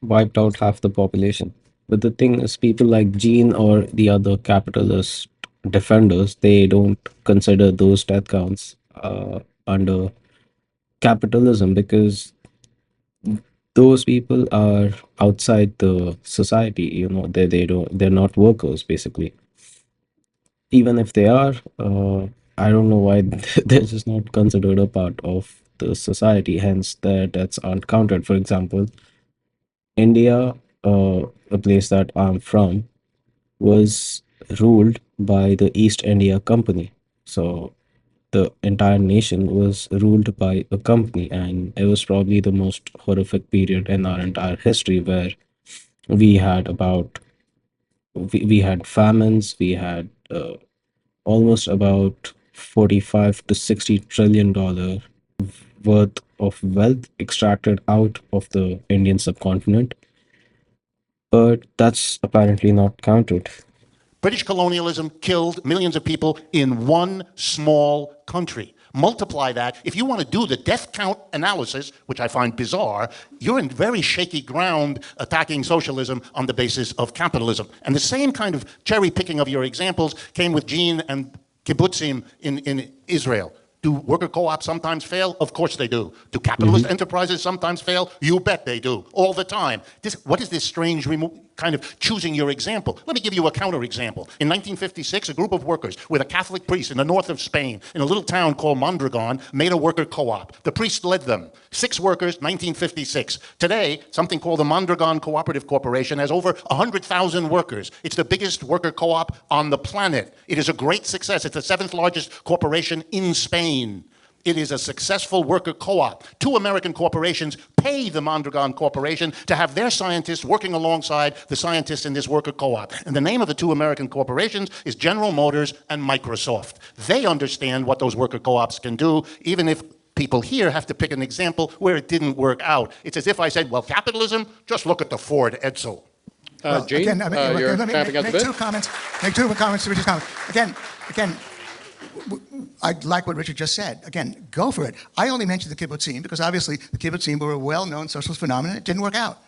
Wiped out half the population. But the thing is, people like Gene or the other capitalist defenders, they don't consider those death counts under capitalism because those people are outside the society. They're not workers basically. Even if they are, I don't know why they're just not considered a part of the society. Hence, their deaths aren't counted. For example, India, a place that I'm from, was ruled by the East India Company. So the entire nation was ruled by a company, and it was probably the most horrific period in our entire history where we had we had famines, we had almost about 45 to 60 trillion dollar worth of wealth extracted out of the Indian subcontinent, but that's apparently not counted. British colonialism killed millions of people in one small country. Multiply that. If you want to do the death count analysis, which I find bizarre, you're in very shaky ground attacking socialism on the basis of capitalism. And the same kind of cherry picking of your examples came with Gene and kibbutzim in Israel. Do worker co-ops sometimes fail? Of course they do. Do capitalist enterprises sometimes fail? You bet they do, all the time. What is this strange kind of choosing your example? Let me give you a counterexample. In 1956, a group of workers with a Catholic priest in the north of Spain, in a little town called Mondragon, made a worker co-op. The priest led them. 6 workers, 1956. Today, something called the Mondragon Cooperative Corporation has over 100,000 workers. It's the biggest worker co-op on the planet. It is a great success. It's the 7th largest corporation in Spain. It is a successful worker co-op. 2 American corporations pay the Mondragon Corporation to have their scientists working alongside the scientists in this worker co-op. And the name of the 2 American corporations is General Motors and Microsoft. They understand what those worker co-ops can do, even if people here have to pick an example where it didn't work out. It's as if I said, well, capitalism, just look at the Ford Edsel. Gene, again, you're let me champing at the make bit. 2 comments. Make 2 comments to Richard's comment. Again, I like what Richard just said. Again, go for it. I only mentioned the kibbutzim because obviously the kibbutzim were a well-known socialist phenomenon. It didn't work out.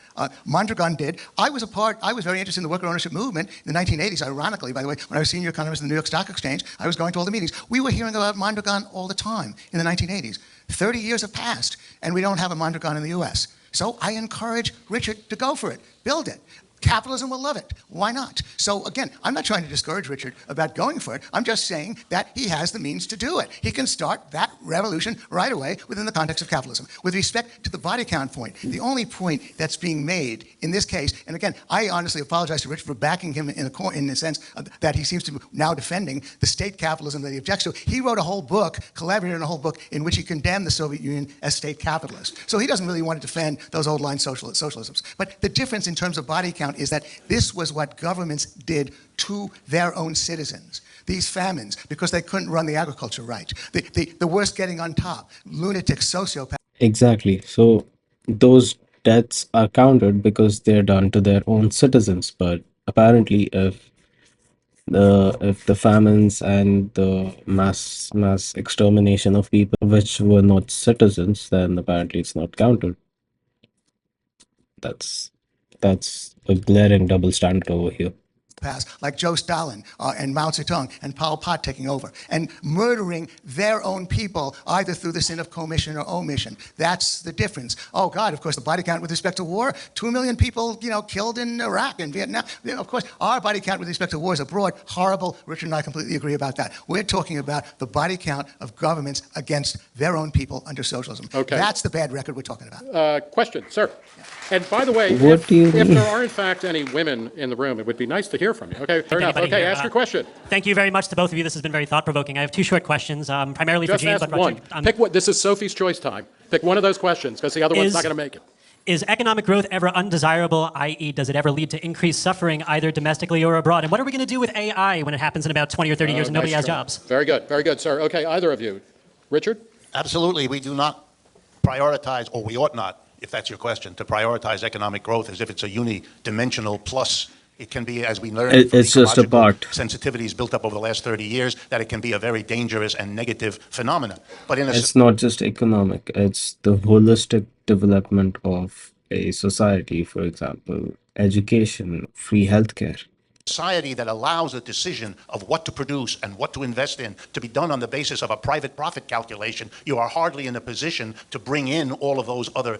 Mondragon did. I was very interested in the worker ownership movement in the 1980s, ironically, by the way. When I was senior economist in the New York Stock Exchange, I was going to all the meetings. We were hearing about Mondragon all the time in the 1980s. 30 years have passed, and we don't have a Mondragon in the U.S. So I encourage Richard to go for it. Build it. Capitalism will love it. Why not? So again, I'm not trying to discourage Richard about going for it. I'm just saying that he has the means to do it. He can start that revolution right away within the context of capitalism. With respect to the body count point, the only point that's being made in this case, and again, I honestly apologize to Richard for backing him in the sense that he seems to be now defending the state capitalism that he objects to. He wrote a whole book, collaborated on a whole book, in which he condemned the Soviet Union as state capitalist. So he doesn't really want to defend those old line socialisms. But the difference in terms of body count is that this was what governments did to their own citizens. These famines, because they couldn't run the agriculture right. The worst getting on top, lunatics, sociopaths. Exactly. So those deaths are counted because they're done to their own citizens. But apparently, if the famines and the mass extermination of people which were not citizens, then apparently it's not counted. That's a glaring double standard over here. Like Joe Stalin and Mao Zedong and Pol Pot taking over and murdering their own people either through the sin of commission or omission. That's the difference. Oh God, of course, the body count with respect to war, 2 million people, killed in Iraq and Vietnam. Of course, our body count with respect to wars abroad, horrible. Richard and I completely agree about that. We're talking about the body count of governments against their own people under socialism. Okay. That's the bad record we're talking about. Question, sir. And by the way, What do you if mean? there are in fact any women in the room, it would be nice to hear from you. Okay, fair enough. Okay, ask your question. Thank you very much to both of you. This has been very thought-provoking. I have two short questions, primarily Just for Gene, ask but one. Roger, Pick what. This is Sophie's choice time. Pick one of those questions because the other one's not going to make it. Is economic growth ever undesirable, i.e. does it ever lead to increased suffering either domestically or abroad? And what are we going to do with AI when it happens in about 20 or 30 years and nobody has jobs? Very good, sir. Okay, either of you. Richard? Absolutely. We do not prioritize, or we ought not, if that's your question, to prioritize economic growth as if it's a unidimensional plus. It can be, as we learned from It's just a ecological part. sensitivities built up over the last 30 years, that it can be a very dangerous and negative phenomenon. But in a It's not just economic, it's the holistic development of a society, for example, education, free healthcare. society that allows a decision of what to produce and what to invest in to be done on the basis of a private profit calculation, you are hardly in a position to bring in all of those other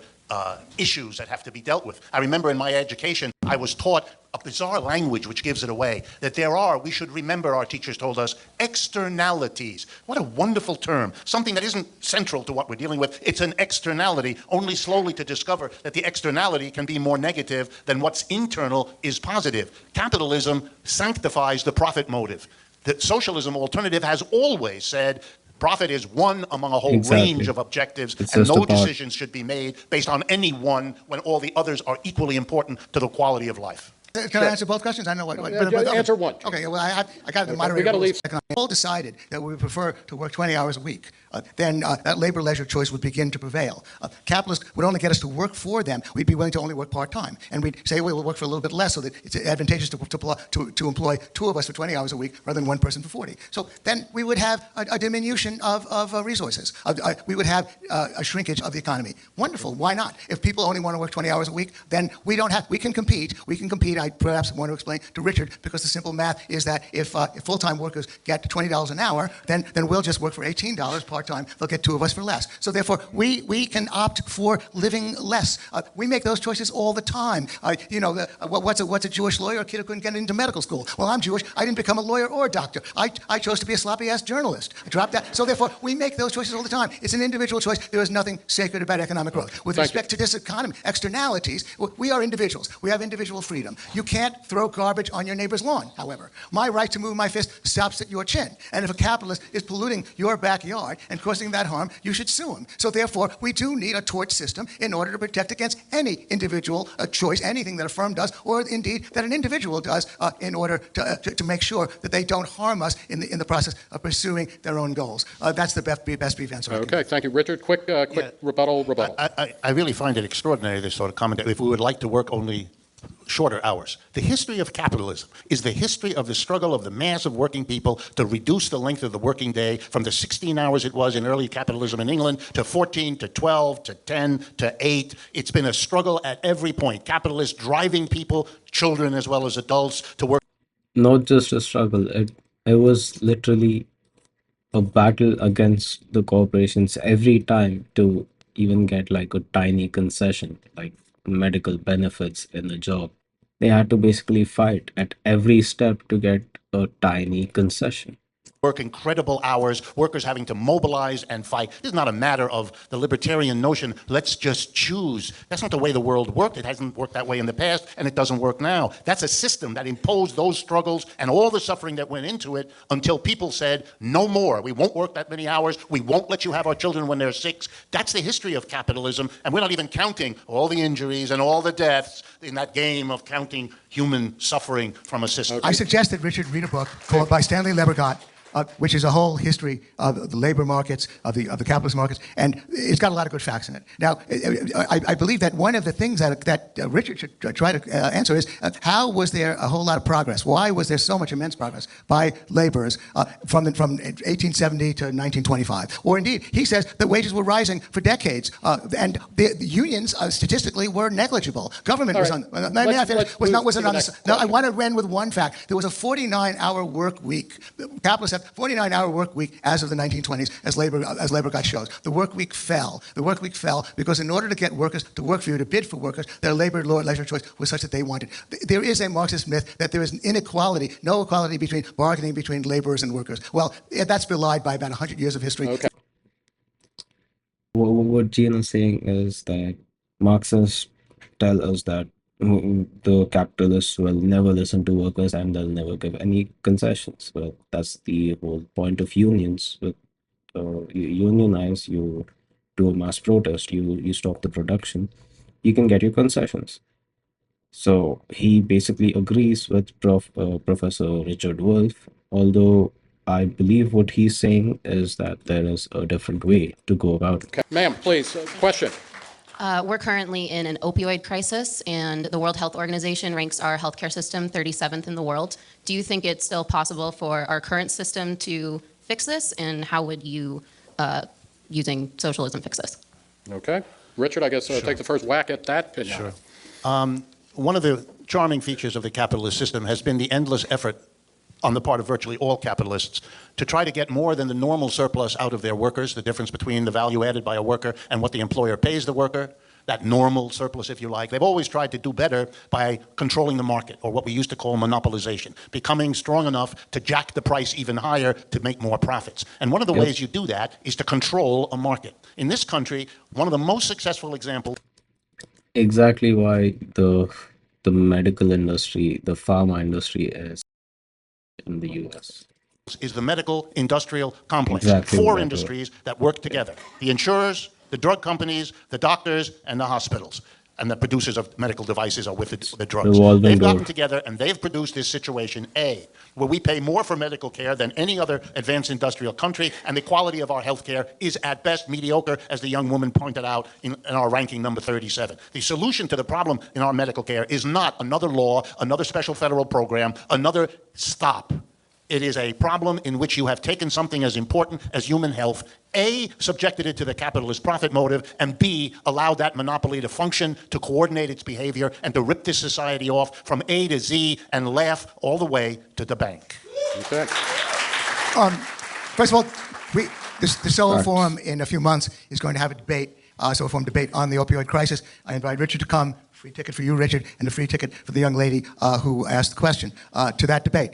issues that have to be dealt with. I remember in my education, I was taught a bizarre language which gives it away, that we should remember, our teachers told us, externalities. What a wonderful term. Something that isn't central to what we're dealing with. It's an externality, only slowly to discover that the externality can be more negative than what's internal is positive. Capitalism sanctifies the profit motive. The socialism alternative has always said profit is one among a whole range of objectives, and no decisions should be made based on any one when all the others are equally important to the quality of life. Can I answer both questions? I know what. Answer one. Okay, well, I got the moderator. We got to leave. All decided that we would prefer to work 20 hours a week. Then that labor-leisure choice would begin to prevail. Capitalists would only get us to work for them. We'd be willing to only work part-time. And we'd say, well, we'll work for a little bit less so that it's advantageous to employ two of us for 20 hours a week rather than one person for 40. So then we would have a diminution of resources. We would have a shrinkage of the economy. Wonderful. Why not? If people only want to work 20 hours a week, then we can compete. I perhaps want to explain to Richard, because the simple math is that if full-time workers get $20 an hour, then we'll just work for $18 part-time. They'll get two of us for less. So therefore, we can opt for living less. We make those choices all the time. What's a Jewish lawyer? A kid who couldn't get into medical school. Well, I'm Jewish. I didn't become a lawyer or a doctor. I chose to be a sloppy-ass journalist. I dropped that. So therefore, we make those choices all the time. It's an individual choice. There is nothing sacred about economic growth. With respect to this economy, externalities, we are individuals. We have individual freedom. You can't throw garbage on your neighbor's lawn, however. My right to move my fist stops at your chin. And if a capitalist is polluting your backyard and causing that harm, you should sue him. So therefore, we do need a tort system in order to protect against any individual choice, anything that a firm does, or indeed that an individual does, in order to make sure that they don't harm us in the process of pursuing their own goals. That's the best brief answer. Okay, thank you. Richard, quick rebuttal. I really find it extraordinary, this sort of comment. If we would like to work only shorter hours. The history of capitalism is the history of the struggle of the mass of working people to reduce the length of the working day from the 16 hours it was in early capitalism in England to 14, to 12, to 10, to 8. It's been a struggle at every point. Capitalists driving people, children as well as adults, to work. Not just a struggle, it was literally a battle against the corporations every time to even get like a tiny concession, like medical benefits in a job. They had to basically fight at every step to get a tiny concession. Work incredible hours, workers having to mobilize and fight. This is not a matter of the libertarian notion, let's just choose. That's not the way the world worked. It hasn't worked that way in the past, and it doesn't work now. That's a system that imposed those struggles and all the suffering that went into it until people said, no more. We won't work that many hours. We won't let you have our children when they're 6. That's the history of capitalism, and we're not even counting all the injuries and all the deaths in that game of counting human suffering from a system. I suggest that Richard read a book called by Stanley Lebergott, which is a whole history of the labor markets, of the capitalist markets, and it's got a lot of good facts in it. Now, I believe that one of the things that Richard should try to answer is how was there a whole lot of progress? Why was there so much immense progress by laborers from 1870 to 1925? Or indeed, he says that wages were rising for decades, and the unions statistically were negligible. Government was on. No, I want to end with one fact. There was a 49-hour work week. Capitalists have 49-hour work week as of the 1920s, as labor guide shows. The work week fell. The work week fell because in order to get workers to work for you, to bid for workers, their labor law leisure choice was such that they wanted. There is a Marxist myth that there is an inequality, no equality between bargaining between laborers and workers. Well, that's belied by about 100 years of history. Okay. What Gene is saying is that Marxists tell us that the capitalists will never listen to workers and they'll never give any concessions. But that's the whole point of unions. With you unionize, you do a mass protest, you stop the production, you can get your concessions. So he basically agrees with Professor Richard Wolff, although I believe what he's saying is that there is a different way to go about it. Okay. Ma'am, please, question. We're currently in an opioid crisis, and the World Health Organization ranks our healthcare system 37th in the world. Do you think it's still possible for our current system to fix this, and how would you, using socialism, fix this? Okay. Richard, I guess take the first whack at that pinata. Sure. One of the charming features of the capitalist system has been the endless effort on the part of virtually all capitalists to try to get more than the normal surplus out of their workers, the difference between the value added by a worker and what the employer pays the worker, that normal surplus, if you like. They've always tried to do better by controlling the market, or what we used to call monopolization, becoming strong enough to jack the price even higher to make more profits. And one of the ways you do that is to control a market. In this country, one of the most successful examples... Exactly why the medical industry, the pharma industry is in the US. Is the medical industrial complex. Exactly. Four industries that work together. The insurers, the drug companies, the doctors, and the hospitals. And the producers of medical devices are with the drugs. They've gotten together and they've produced this situation, A, where we pay more for medical care than any other advanced industrial country, and the quality of our health care is at best mediocre, as the young woman pointed out in our ranking number 37. The solution to the problem in our medical care is not another law, another special federal program, another stop. It is a problem in which you have taken something as important as human health, A, subjected it to the capitalist profit motive, and B, allowed that monopoly to function, to coordinate its behavior, and to rip this society off from A to Z and laugh all the way to the bank. Okay. First of all, the Solo Forum in a few months is going to have a debate, Solo Forum debate on the opioid crisis. I invite Richard to come. Free ticket for you, Richard, and a free ticket for the young lady who asked the question to that debate.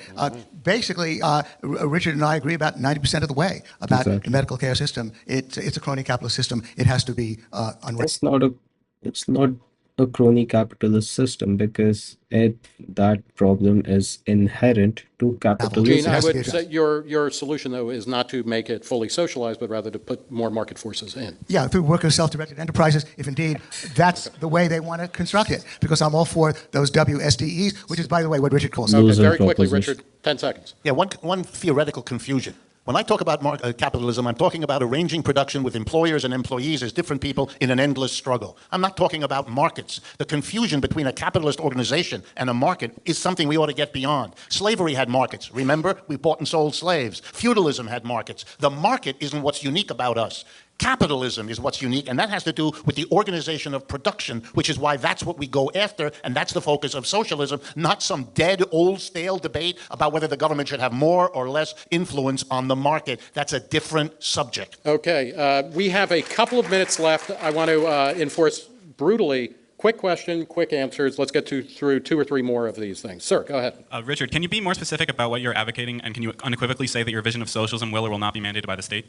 Basically, Richard and I agree about 90% of the way about the medical care system. It's a crony capitalist system. It has to be unworkable. It's not a crony capitalist system because that problem is inherent to capitalism. Gene, I would say your solution, though, is not to make it fully socialized, but rather to put more market forces in. Yeah, through worker self-directed enterprises, if indeed that's the way they want to construct it. Because I'm all for those WSDEs, which is, by the way, what Richard calls them. Okay, very quickly, Richard, 10 seconds. Yeah, one theoretical confusion. When I talk about capitalism, I'm talking about arranging production with employers and employees as different people in an endless struggle. I'm not talking about markets. The confusion between a capitalist organization and a market is something we ought to get beyond. Slavery had markets. Remember? We bought and sold slaves. Feudalism had markets. The market isn't what's unique about us. Capitalism is what's unique, and that has to do with the organization of production, which is why that's what we go after, and that's the focus of socialism, not some dead, old, stale debate about whether the government should have more or less influence on the market. That's a different subject. Okay, we have a couple of minutes left. I want to enforce brutally quick question, quick answers. Let's get through 2 or 3 more of these things. Sir, go ahead. Richard, can you be more specific about what you're advocating, and can you unequivocally say that your vision of socialism will or will not be mandated by the state?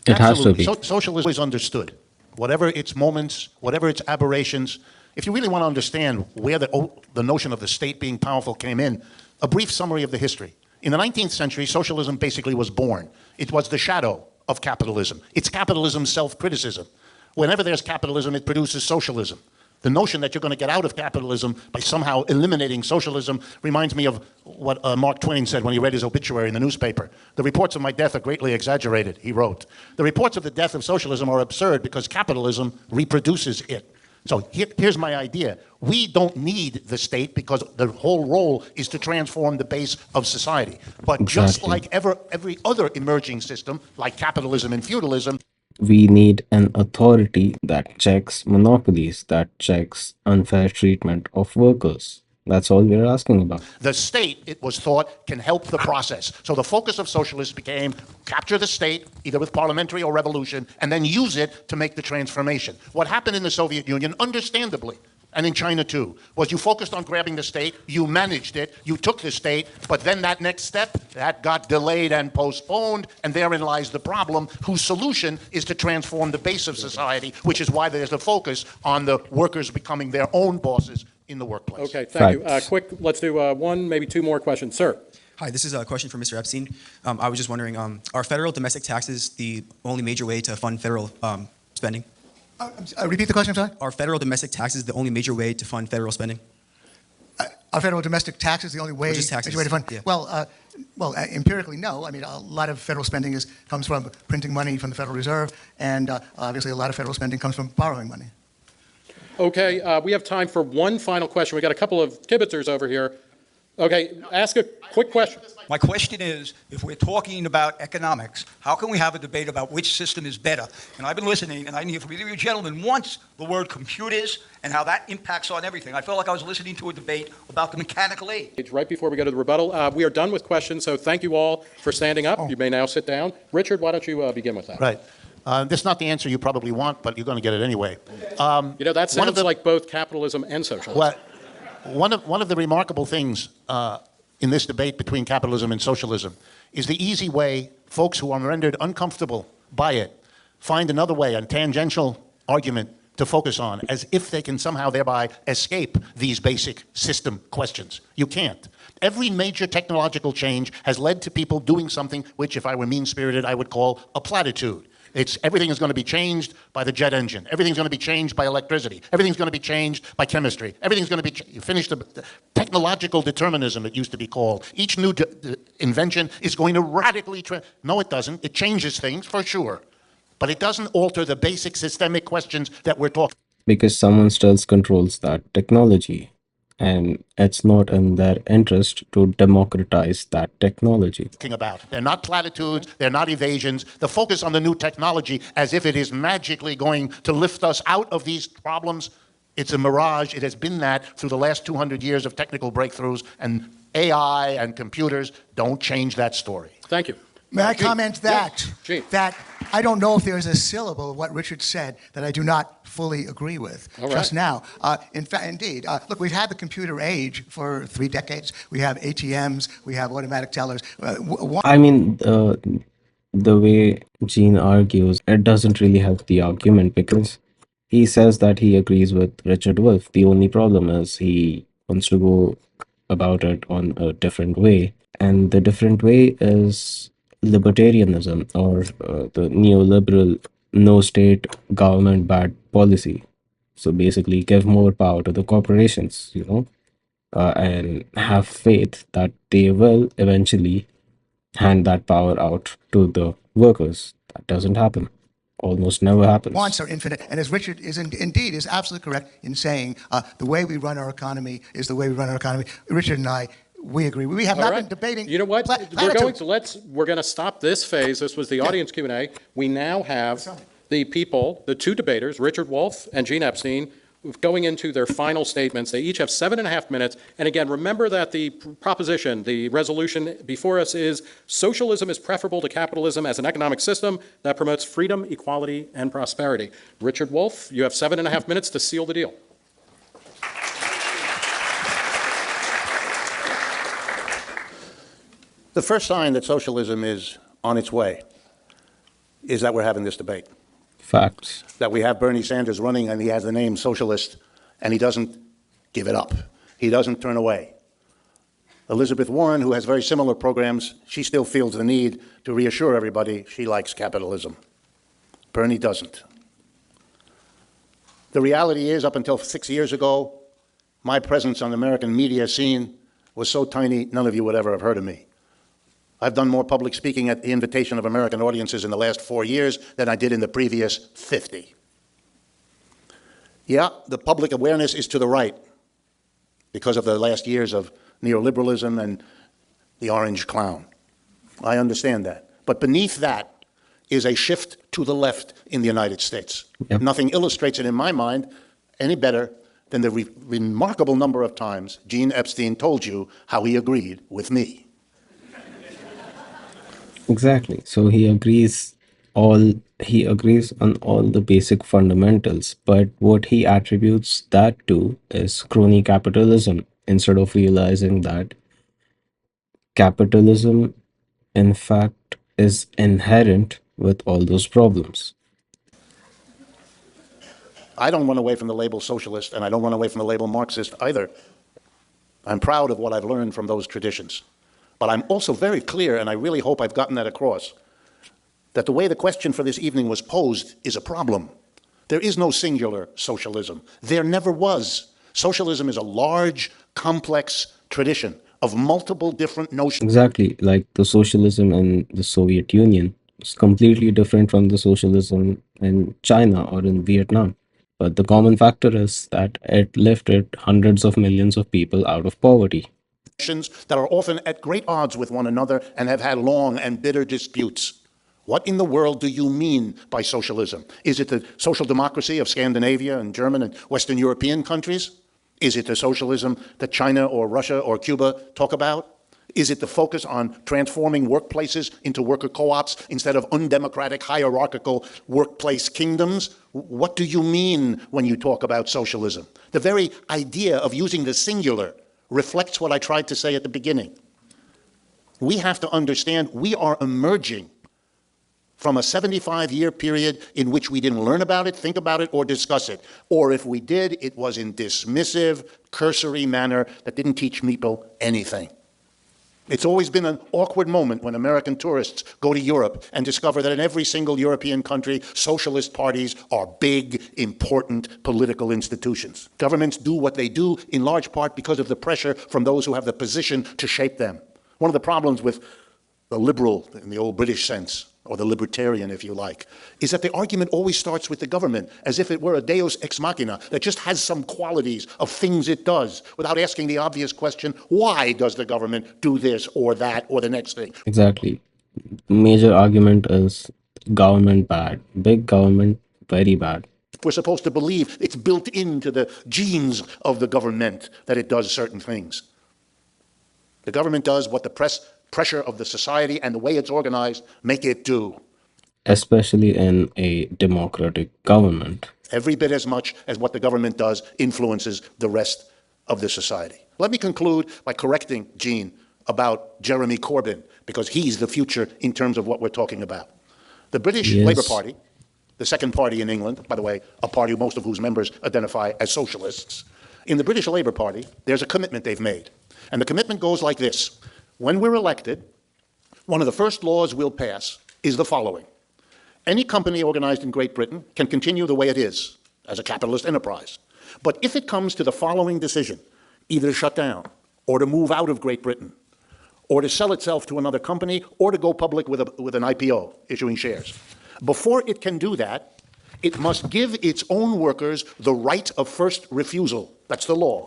It has to Absolutely. be. Socialism is understood. Whatever its moments, whatever its aberrations, if you really want to understand where the notion of the state being powerful came in, a brief summary of the history. In the 19th century, socialism basically was born. It was the shadow of capitalism. It's capitalism's self-criticism. Whenever there's capitalism, it produces socialism. The notion that you're going to get out of capitalism by somehow eliminating socialism reminds me of what Mark Twain said when he read his obituary in the newspaper. The reports of my death are greatly exaggerated, he wrote. The reports of the death of socialism are absurd because capitalism reproduces it. So here's my idea. We don't need the state because the whole role is to transform the base of society. But just like every other emerging system, like capitalism and feudalism, We need an authority that checks monopolies, that checks unfair treatment of workers. That's all we're asking about. the state, it was thought, can help the process. So the focus of socialists became capture the state, either with parliamentary or revolution, and then use it to make the transformation. What happened in the Soviet Union, understandably, and in China too, was you focused on grabbing the state, you managed it, you took the state, but then that next step, that got delayed and postponed, and therein lies the problem, whose solution is to transform the base of society, which is why there's a focus on the workers becoming their own bosses in the workplace. Okay, thank you. Quick, let's do 1, maybe 2 more questions. Sir. Hi, this is a question for Mr. Epstein. I was just wondering, are federal domestic taxes the only major way to fund federal spending? Repeat the question, I'm sorry? Are federal domestic taxes the only major way to fund federal spending? Are federal domestic taxes the only way, Or just taxes? major way to fund? Yeah. Well, empirically, no. I mean, a lot of federal spending comes from printing money from the Federal Reserve, and obviously a lot of federal spending comes from borrowing money. Okay, we have time for one final question. We got a couple of kibitzers over here. Okay, ask a quick question. My question is, if we're talking about economics, how can we have a debate about which system is better? And I've been listening, and I didn't hear from either of you gentlemen once the word computers and how that impacts on everything. I felt like I was listening to a debate about the mechanical age. Right before we go to the rebuttal, we are done with questions, so thank you all for standing up. You may now sit down. Richard, why don't you begin with that? Right. This is not the answer you probably want, but you're going to get it anyway. That sounds like both capitalism and socialism. Well, one of the remarkable things in this debate between capitalism and socialism is the easy way folks who are rendered uncomfortable by it find another way, a tangential argument to focus on, as if they can somehow thereby escape these basic system questions. You can't. Every major technological change has led to people doing something which, if I were mean-spirited, I would call a platitude. Everything is going to be changed by the jet engine. Everything's going to be changed by electricity. Everything's going to be changed by chemistry. Everything's going to be you finish the technological determinism, it used to be called. Each new invention is going to radically no, it doesn't. It changes things for sure, but it doesn't alter the basic systemic questions that we're talking. Because someone still controls that technology, and it's not in their interest to democratize that technology. About. They're not platitudes, they're not evasions. The focus on the new technology as if it is magically going to lift us out of these problems, it's a mirage. It has been that through the last 200 years of technical breakthroughs, and AI and computers don't change that story. Thank you. May I comment that Yes. I don't know if there's a syllable of what Richard said that I do not fully agree with just now. In fact, indeed, look, we've had the computer age for 3 decades. We have ATMs, we have automatic tellers. I mean, the way Gene argues, it doesn't really help the argument, because he says that he agrees with Richard Wolff. The only problem is he wants to go about it on a different way. And the different way is libertarianism, or the neoliberal no state government bad policy. So basically give more power to the corporations, and have faith that they will eventually hand that power out to the workers. That doesn't happen. Almost never happens. Wants are infinite, and as Richard is indeed is absolutely correct in saying, the way we run our economy is the way we run our economy. Richard and I, we agree. We have not been debating. You know what? We're going to stop this phase. This was the audience Q&A. We now have the 2 debaters, Richard Wolff and Gene Epstein, going into their final statements. They each have 7.5 minutes. And again, remember that the proposition, the resolution before us is socialism is preferable to capitalism as an economic system that promotes freedom, equality, and prosperity. Richard Wolff, you have 7.5 minutes to seal the deal. The first sign that socialism is on its way is that we're having this debate. Facts. That we have Bernie Sanders running and he has the name socialist and he doesn't give it up. He doesn't turn away. Elizabeth Warren, who has very similar programs, she still feels the need to reassure everybody she likes capitalism. Bernie doesn't. The reality is, up until 6 years ago, my presence on the American media scene was so tiny, none of you would ever have heard of me. I've done more public speaking at the invitation of American audiences in the last 4 years than I did in the previous 50. Yeah, the public awareness is to the right because of the last years of neoliberalism and the orange clown. I understand that. But beneath that is a shift to the left in the United States. Yep. Nothing illustrates it in my mind any better than the remarkable number of times Gene Epstein told you how he agreed with me. Exactly. So he agrees on all the basic fundamentals, but what he attributes that to is crony capitalism instead of realizing that capitalism in fact is inherent with all those problems. I don't run away from the label socialist, and I don't run away from the label Marxist either. I'm proud of what I've learned from those traditions. But I'm also very clear, and I really hope I've gotten that across, that the way the question for this evening was posed is a problem. There is no singular socialism. There never was. Socialism is a large, complex tradition of multiple different notions. Exactly, like the socialism in the Soviet Union is completely different from the socialism in China or in Vietnam. But the common factor is that it lifted hundreds of millions of people out of poverty. That are often at great odds with one another and have had long and bitter disputes. What in the world do you mean by socialism? Is it the social democracy of Scandinavia and German and Western European countries? Is it the socialism that China or Russia or Cuba talk about? Is it the focus on transforming workplaces into worker co-ops instead of undemocratic, hierarchical workplace kingdoms? What do you mean when you talk about socialism? The very idea of using the singular reflects what I tried to say at the beginning. We have to understand we are emerging from a 75-year period in which we didn't learn about it, think about it, or discuss it. Or if we did, it was in dismissive, cursory manner that didn't teach people anything. It's always been an awkward moment when American tourists go to Europe and discover that in every single European country, socialist parties are big, important political institutions. Governments do what they do in large part because of the pressure from those who have the position to shape them. One of the problems with the liberal, in the old British sense, or the libertarian, if you like, is that the argument always starts with the government, as if it were a deus ex machina that just has some qualities of things it does, without asking the obvious question, why does the government do this or that or the next thing? Exactly. Major argument is government bad. Big government, very bad. We're supposed to believe it's built into the genes of the government that it does certain things. The government does what the pressure of the society and the way it's organized make it do. Especially in a democratic government. Every bit as much as what the government does influences the rest of the society. Let me conclude by correcting Gene about Jeremy Corbyn, because he's the future in terms of what we're talking about. The British Labour Party, the second party in England, by the way, a party most of whose members identify as socialists. In the British Labour Party, there's a commitment they've made. And the commitment goes like this. When we're elected, one of the first laws we'll pass is the following. Any company organized in Great Britain can continue the way it is, as a capitalist enterprise. But if it comes to the following decision, either to shut down, or to move out of Great Britain, or to sell itself to another company, or to go public with an IPO, issuing shares, before it can do that, it must give its own workers the right of first refusal. That's the law.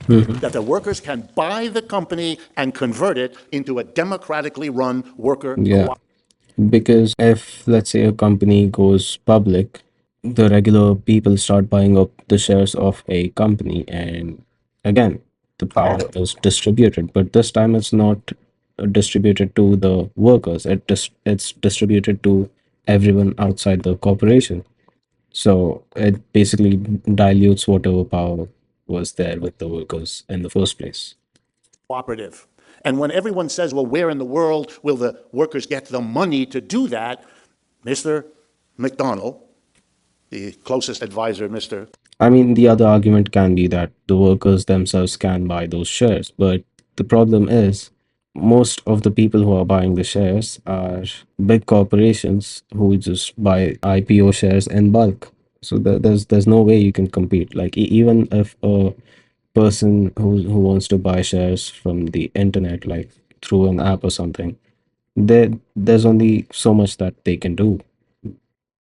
That the workers can buy the company and convert it into a democratically run worker co-op. Because if, let's say, a company goes public, the regular people start buying up the shares of a company, and again, the power is distributed, but this time it's not distributed to the workers. It's distributed to everyone outside the corporation. So it basically dilutes whatever power was there with the workers in the first place. Cooperative. And when everyone says, well, where in the world will the workers get the money to do that? Mr. McDonnell, the closest advisor, Mr. I mean, the other argument can be that the workers themselves can buy those shares, but the problem is most of the people who are buying the shares are big corporations who just buy IPO shares in bulk. So there's no way you can compete. Like even if a person who wants to buy shares from the internet, like through an app or something, there's only so much that they can do.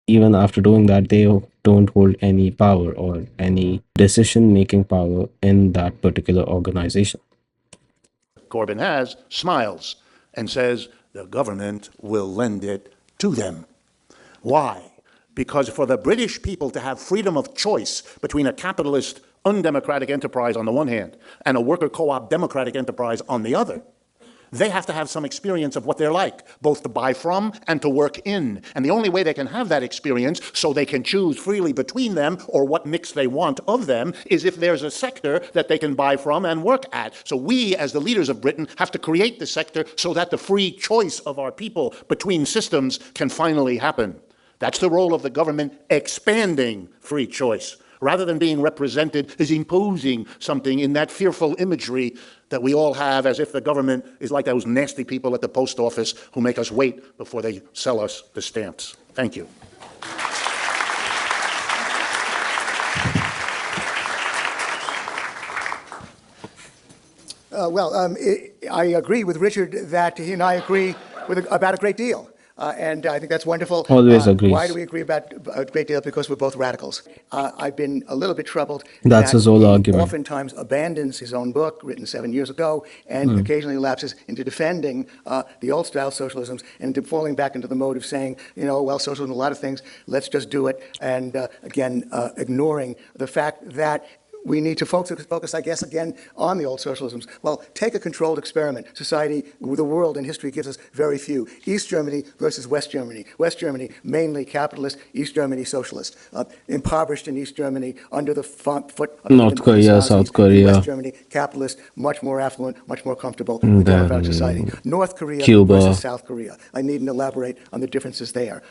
Even after doing that, they don't hold any power or any decision making power in that particular organization. Corbyn has, smiles and says the government will lend it to them. Why? Because for the British people to have freedom of choice between a capitalist, undemocratic enterprise on the one hand and a worker co-op democratic enterprise on the other, they have to have some experience of what they're like, both to buy from and to work in. And the only way they can have that experience so they can choose freely between them or what mix they want of them is if there's a sector that they can buy from and work at. So we, as the leaders of Britain, have to create the sector so that the free choice of our people between systems can finally happen. That's the role of the government, expanding free choice, rather than being represented as imposing something in that fearful imagery that we all have as if the government is like those nasty people at the post office who make us wait before they sell us the stamps. Thank you. I agree with Richard that he and I agree about a great deal. And I think that's wonderful. Always Why do agrees. we agree about a great deal? Because we're both radicals. I've been a little bit troubled That's that his whole he argument. oftentimes abandons his own book, written 7 years ago, and occasionally lapses into defending the old-style socialisms and into falling back into the mode of saying, you know, well, socialism is a lot of things, let's just do it, and again, ignoring the fact that we need to focus, I guess, again, on the old socialisms. Well, take a controlled experiment. Society, the world and history gives us very few. East Germany versus West Germany. West Germany, mainly capitalist. East Germany, socialist. Impoverished in East Germany, under the foot of North the Korea, Nazis. South In West Korea, Germany, capitalist, much more affluent, much more comfortable, a and democratic society. then North Korea versus Cuba. South Korea. I needn't elaborate on the differences there.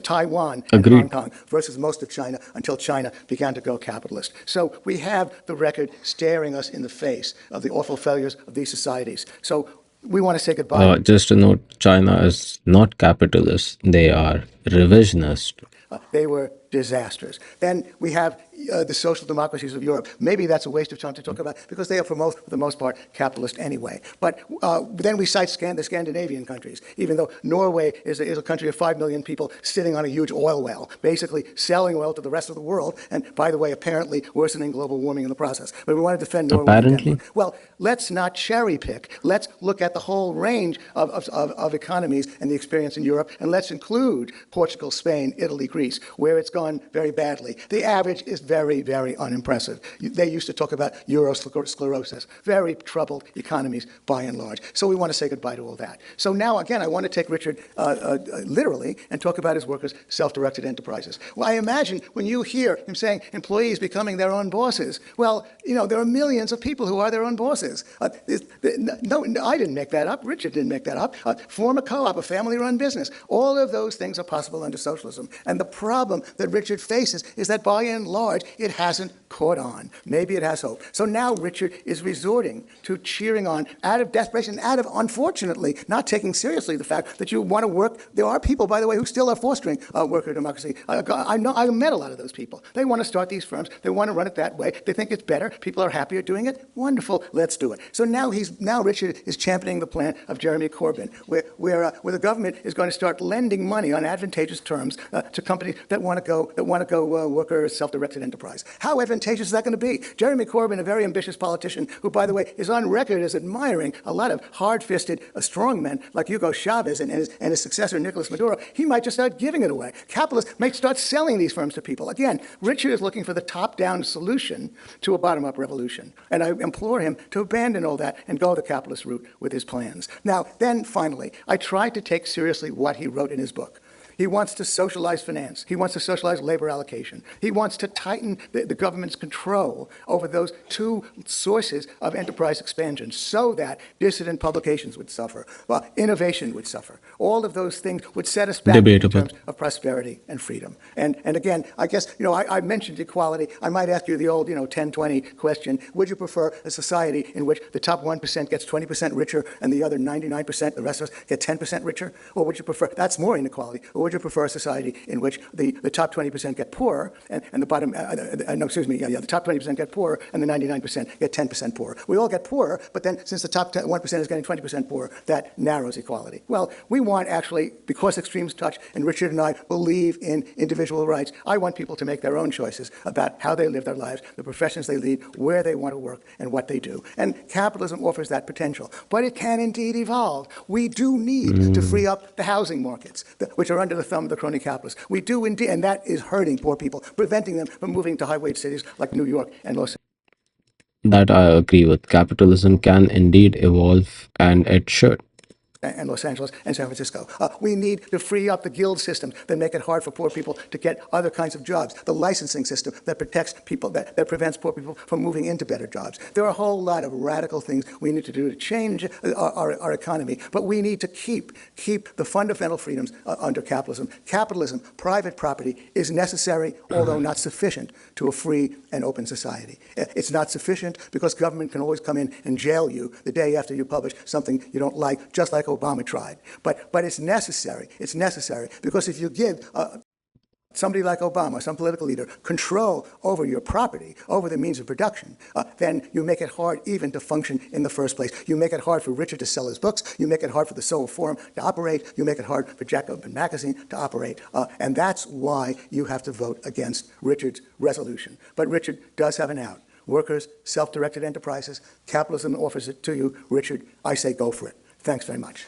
Taiwan and Hong Agreed. Kong versus most of China until China began to go capitalist. So we have the record staring us in the face of the awful failures of these societies. So we want to say goodbye. Just to note, China is not capitalist. They are revisionist. They were disasters. Then we have the social democracies of Europe. Maybe that's a waste of time to talk about because they are, for the most part, capitalist anyway. But then we cite the Scandinavian countries, even though Norway is a country of 5 million people sitting on a huge oil well, basically selling oil to the rest of the world, and by the way, apparently worsening global warming in the process. But we want to defend Norway and Apparently. Denmark. Well, let's not cherry pick. Let's look at the whole range of economies and the experience in Europe, and let's include Portugal, Spain, Italy, Greece, where it's gone very badly. The average is very, very unimpressive. They used to talk about eurosclerosis, very troubled economies by and large. So we want to say goodbye to all that. So now, again, I want to take Richard literally and talk about his workers' self-directed enterprises. Well, I imagine when you hear him saying employees becoming their own bosses, well, you know, there are millions of people who are their own bosses. No, I didn't make that up. Richard didn't make that up. Form a co-op, a family-run business. All of those things are possible under socialism. And the problem that Richard faces is that by and large, it hasn't caught on. Maybe it has hope. So now Richard is resorting to cheering on out of desperation, out of, unfortunately, not taking seriously the fact that you want to work. There are people, by the way, who still are fostering worker democracy. I met a lot of those people. They want to start these firms. They want to run it that way. They think it's better. People are happier doing it. Wonderful. Let's do it. So now Richard is championing the plan of Jeremy Corbyn, where the government is going to start lending money on advantageous terms to companies that want to go worker self-directed enterprise. How advantageous ostentatious is that going to be? Jeremy Corbyn, a very ambitious politician, who, by the way, is on record as admiring a lot of hard-fisted strongmen like Hugo Chavez and his successor, Nicolas Maduro, he might just start giving it away. Capitalists may start selling these firms to people. Again, Richard is looking for the top-down solution to a bottom-up revolution. And I implore him to abandon all that and go the capitalist route with his plans. Now, then, finally, I tried to take seriously what he wrote in his book. He wants to socialize finance. He wants to socialize labor allocation. He wants to tighten the government's control over those two sources of enterprise expansion so that dissident publications would suffer, innovation would suffer. All of those things would set us back in terms of prosperity and freedom. And again, I guess, I mentioned equality. I might ask you the old, 10-20 question. Would you prefer a society in which the top 1% gets 20% richer and the other 99%, the rest of us, get 10% richer? Or would you prefer, that's more inequality. Or would you prefer a society in which the top 20% get poorer and the bottom, the top 20% get poorer and the 99% get 10% poorer? We all get poorer, but then since the top 1% is getting 20% poorer, that narrows equality. Well, we want actually, because extremes touch, and Richard and I believe in individual rights, I want people to make their own choices about how they live their lives, the professions they lead, where they want to work, and what they do. And capitalism offers that potential. But it can indeed evolve. We do need to free up the housing markets, which are under the thumb of the crony capitalists. We do indeed, and that is hurting poor people, preventing them from moving to high-wage cities like New York and Los Angeles. That I agree with. Capitalism can indeed evolve, and it should. And Los Angeles and San Francisco. We need to free up the guild systems that make it hard for poor people to get other kinds of jobs. The licensing system that protects people, that prevents poor people from moving into better jobs. There are a whole lot of radical things we need to do to change our economy, but we need to keep the fundamental freedoms under capitalism. Capitalism, private property, is necessary, although not sufficient, to a free and open society. It's not sufficient because government can always come in and jail you the day after you publish something you don't like, just like Obama tried. But it's necessary. It's necessary because if you give somebody like Obama, some political leader, control over your property, over the means of production, then you make it hard even to function in the first place. You make it hard for Richard to sell his books. You make it hard for the Soul Forum to operate. You make it hard for Jacobin Magazine to operate. And that's why you have to vote against Richard's resolution. But Richard does have an out. Workers, self-directed enterprises, capitalism offers it to you. Richard, I say go for it. Thanks very much.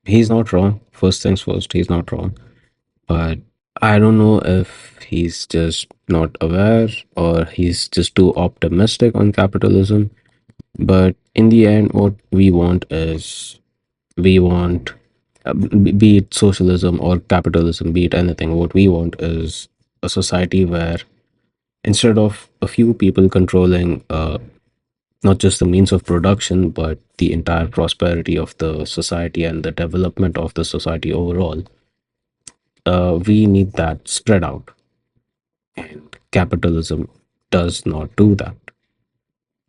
He's not wrong. First things first, he's not wrong. But I don't know if he's just not aware or he's just too optimistic on capitalism. But in the end, what we want is, be it socialism or capitalism, be it anything, what we want is a society where instead of a few people controlling not just the means of production, but the entire prosperity of the society and the development of the society overall, we need that spread out. And capitalism does not do that.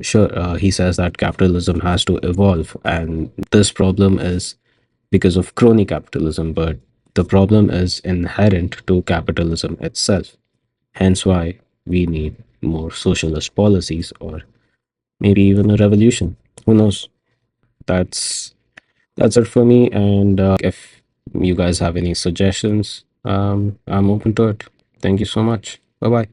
Sure, he says that capitalism has to evolve, and this problem is because of crony capitalism, but the problem is inherent to capitalism itself. Hence why we need more socialist policies, or maybe even a revolution. Who knows? That's it for me. And if you guys have any suggestions, I'm open to it. Thank you so much. Bye bye.